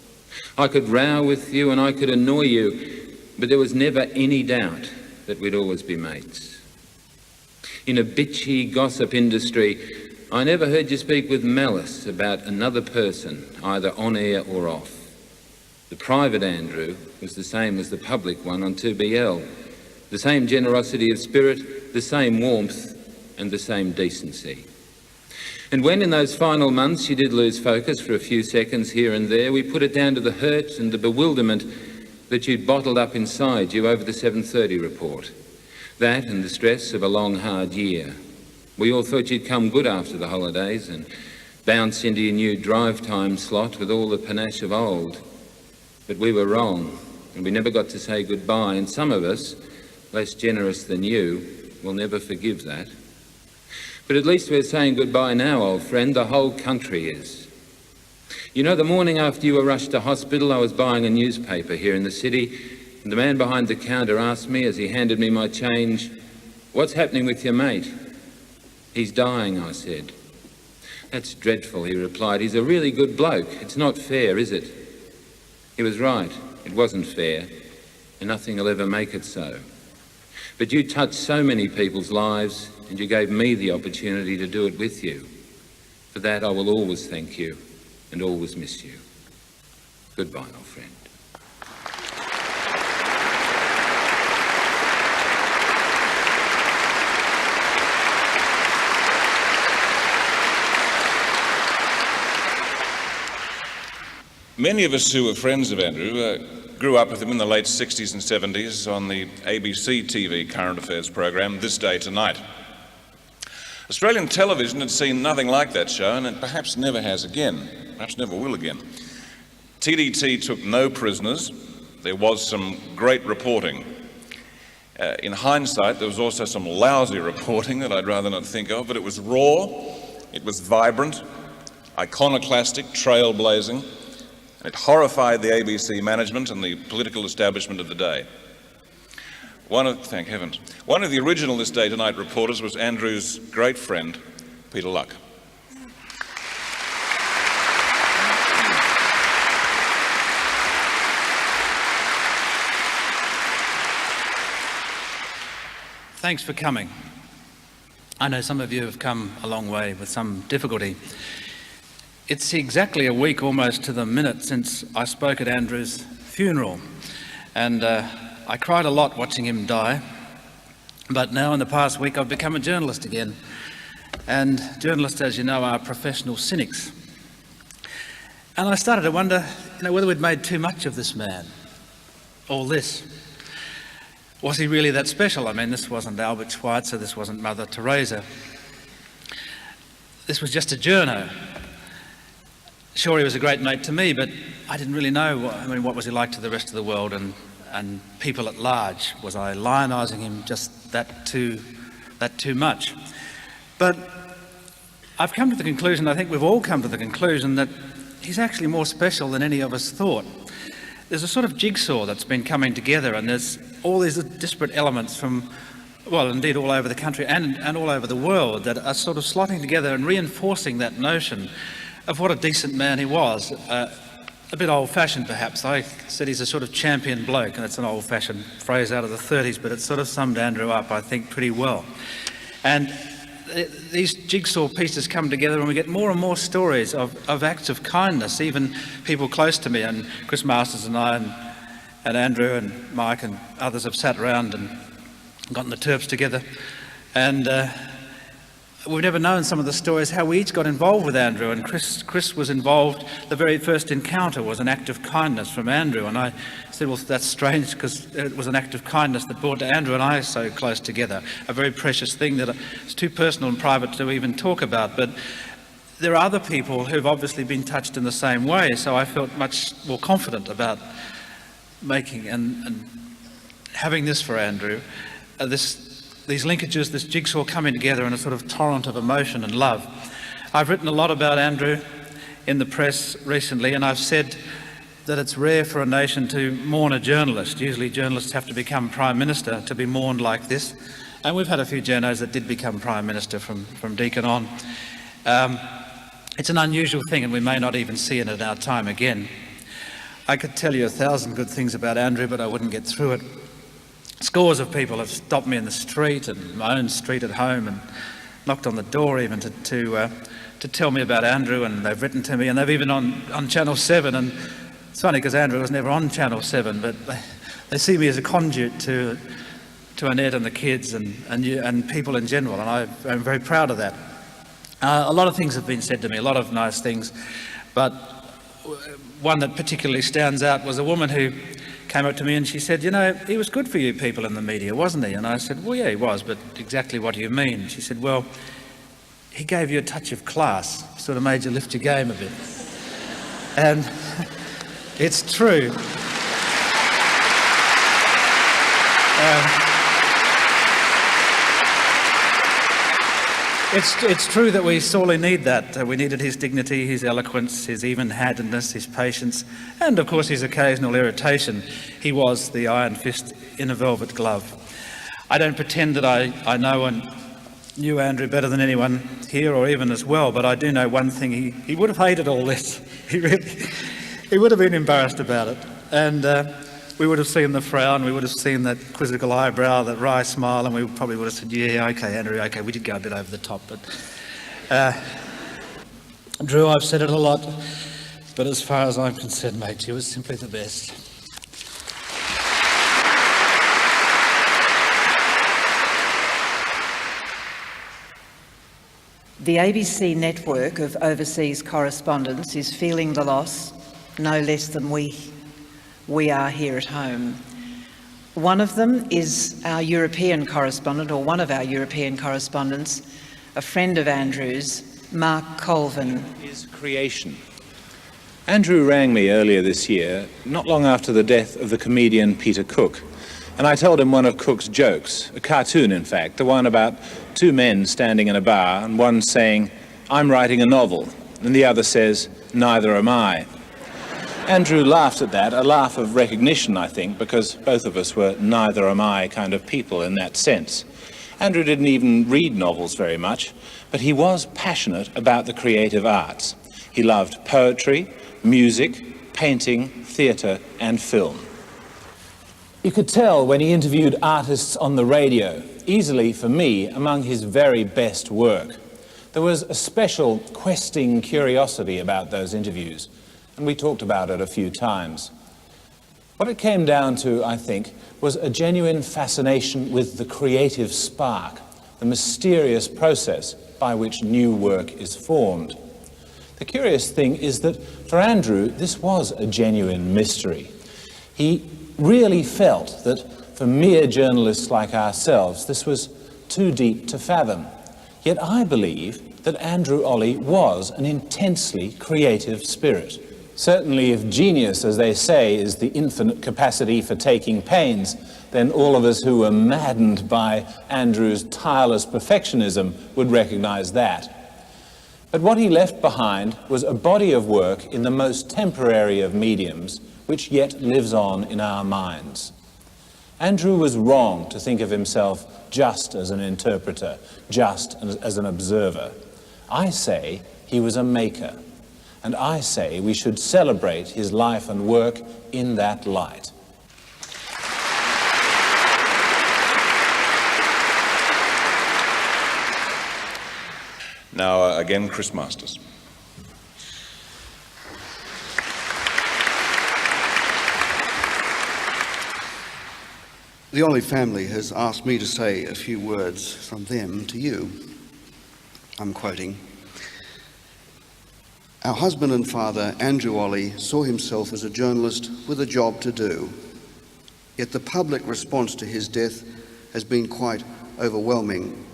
I could row with you and I could annoy you, but there was never any doubt that we'd always be mates. In a bitchy gossip industry, I never heard you speak with malice about another person, either on air or off. The private Andrew was the same as the public one on 2BL. The same generosity of spirit, the same warmth, and the same decency. And when in those final months you did lose focus for a few seconds here and there, we put it down to the hurt and the bewilderment that you'd bottled up inside you over the 7:30 report. That and the stress of a long, hard year. We all thought you'd come good after the holidays and bounce into your new drive time slot with all the panache of old. But we were wrong, and we never got to say goodbye, and some of us, less generous than you, will never forgive that. But at least we're saying goodbye now, old friend. The whole country is. You know, the morning after you were rushed to hospital, I was buying a newspaper here in the city, and the man behind the counter asked me as he handed me my change, "What's happening with your mate?" "He's dying," I said. "That's dreadful," he replied. "He's a really good bloke. It's not fair, is it?" He was right. It wasn't fair, and nothing will ever make it so. But you touched so many people's lives, and you gave me the opportunity to do it with you. For that, I will always thank you and always miss you. Goodbye, old friend. Many of us who were friends of Andrew grew up with him in the late 60s and 70s on the ABC TV current affairs program, This Day Tonight. Australian television had seen nothing like that show, and it perhaps never has again, perhaps never will again. TDT took no prisoners. There was some great reporting. In hindsight, there was also some lousy reporting that I'd rather not think of, but it was raw, it was vibrant, iconoclastic, trailblazing. It horrified the ABC management and the political establishment of the day. Thank heavens. One of the original This Day Tonight reporters was Andrew's great friend, Peter Luck. Thanks for coming. I know some of you have come a long way with some difficulty. It's exactly a week almost to the minute since I spoke at Andrew's funeral, and I cried a lot watching him die. But now in the past week I've become a journalist again, and journalists, as you know, are professional cynics. And I started to wonder, whether we'd made too much of this man, all this. Was he really that special? I mean, this wasn't Albert Schweitzer, this wasn't Mother Teresa. This was just a journo. Sure, he was a great mate to me, but I didn't really know, what was he like to the rest of the world and people at large? Was I lionising him just that too much? But I've come to the conclusion, I think we've all come to the conclusion, that he's actually more special than any of us thought. There's a sort of jigsaw that's been coming together, and there's all these disparate elements from, well, indeed all over the country and all over the world that are sort of slotting together and reinforcing that notion of what a decent man he was. A bit old-fashioned, perhaps. I said he's a sort of champion bloke, and it's an old-fashioned phrase out of the 30s, but it sort of summed Andrew up, I think, pretty well. And these jigsaw pieces come together and we get more and more stories of acts of kindness, even people close to me, and Chris Masters and I and Andrew and Mike and others have sat around and gotten the Terps together, and we've never known some of the stories, how we each got involved with Andrew, and Chris was involved. The very first encounter was an act of kindness from Andrew, and I said, well, that's strange, because it was an act of kindness that brought Andrew and I so close together, a very precious thing that it's too personal and private to even talk about. But there are other people who've obviously been touched in the same way, so I felt much more confident about making and having this for Andrew, these linkages, this jigsaw coming together in a sort of torrent of emotion and love. I've written a lot about Andrew in the press recently, and I've said that it's rare for a nation to mourn a journalist. Usually journalists have to become Prime Minister to be mourned like this, and we've had a few journos that did become Prime Minister from Deakin on. It's an unusual thing, and we may not even see it in our time again. I could tell you 1,000 good things about Andrew, but I wouldn't get through it. Scores of people have stopped me in the street and my own street at home and knocked on the door even to tell me about Andrew, and they've written to me, and they've even on Channel 7, and it's funny because Andrew was never on Channel 7, but they see me as a conduit to Annette and the kids and people in general, and I'm very proud of that. A lot of things have been said to me, a lot of nice things, but one that particularly stands out was a woman who came up to me and she said, you know, he was good for you people in the media, wasn't he? And I said, well, yeah, he was, but exactly what do you mean? She said, well, he gave you a touch of class, sort of made you lift your game a bit. And it's true. It's true that we sorely need that. We needed his dignity, his eloquence, his even-handedness, his patience, and of course his occasional irritation. He was the iron fist in a velvet glove. I don't pretend that I know and knew Andrew better than anyone here or even as well, but I do know one thing, he would have hated all this. He would have been embarrassed about it. And we would have seen the frown, we would have seen that quizzical eyebrow, that wry smile, and we probably would have said, yeah, okay, Andrew, okay, we did go a bit over the top. But Drew, I've said it a lot, but as far as I'm concerned, mate, you were simply the best. The ABC network of overseas correspondents is feeling the loss no less than we are here at home. One of them is our European correspondent, or one of our European correspondents, a friend of Andrew's, Mark Colvin. His creation. Andrew rang me earlier this year, not long after the death of the comedian Peter Cook, and I told him one of Cook's jokes, a cartoon in fact, the one about two men standing in a bar and one saying, "I'm writing a novel," and the other says, "Neither am I." Andrew laughed at that, a laugh of recognition, I think, because both of us were neither am I kind of people in that sense. Andrew didn't even read novels very much, but he was passionate about the creative arts. He loved poetry, music, painting, theatre and film. You could tell when he interviewed artists on the radio, easily for me among his very best work. There was a special questing curiosity about those interviews, and we talked about it a few times. What it came down to, I think, was a genuine fascination with the creative spark, the mysterious process by which new work is formed. The curious thing is that for Andrew, this was a genuine mystery. He really felt that for mere journalists like ourselves, this was too deep to fathom. Yet I believe that Andrew Olle was an intensely creative spirit. Certainly if genius, as they say, is the infinite capacity for taking pains, then all of us who were maddened by Andrew's tireless perfectionism would recognize that. But what he left behind was a body of work in the most temporary of mediums, which yet lives on in our minds. Andrew was wrong to think of himself just as an interpreter, just as an observer. I say he was a maker. And I say we should celebrate his life and work in that light. Now, again, Chris Masters. The Olle family has asked me to say a few words from them to you. I'm quoting. Our husband and father, Andrew Olle, saw himself as a journalist with a job to do. Yet the public response to his death has been quite overwhelming.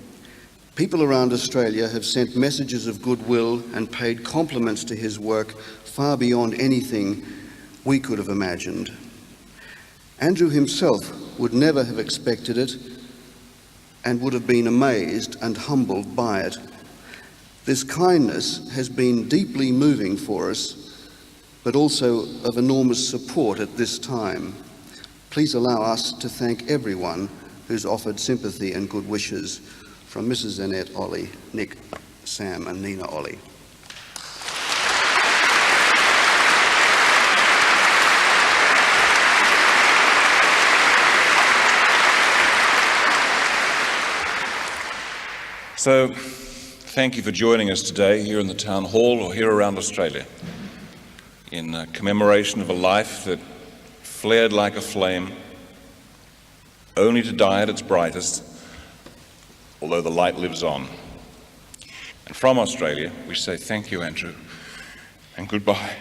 People around Australia have sent messages of goodwill and paid compliments to his work far beyond anything we could have imagined. Andrew himself would never have expected it and would have been amazed and humbled by it. This kindness has been deeply moving for us, but also of enormous support at this time. Please allow us to thank everyone who's offered sympathy and good wishes, from Mrs. Annette Olle, Nick, Sam and Nina Olle. So, thank you for joining us today here in the Town Hall or here around Australia in commemoration of a life that flared like a flame, only to die at its brightest, although the light lives on. And from Australia, we say thank you, Andrew, and goodbye.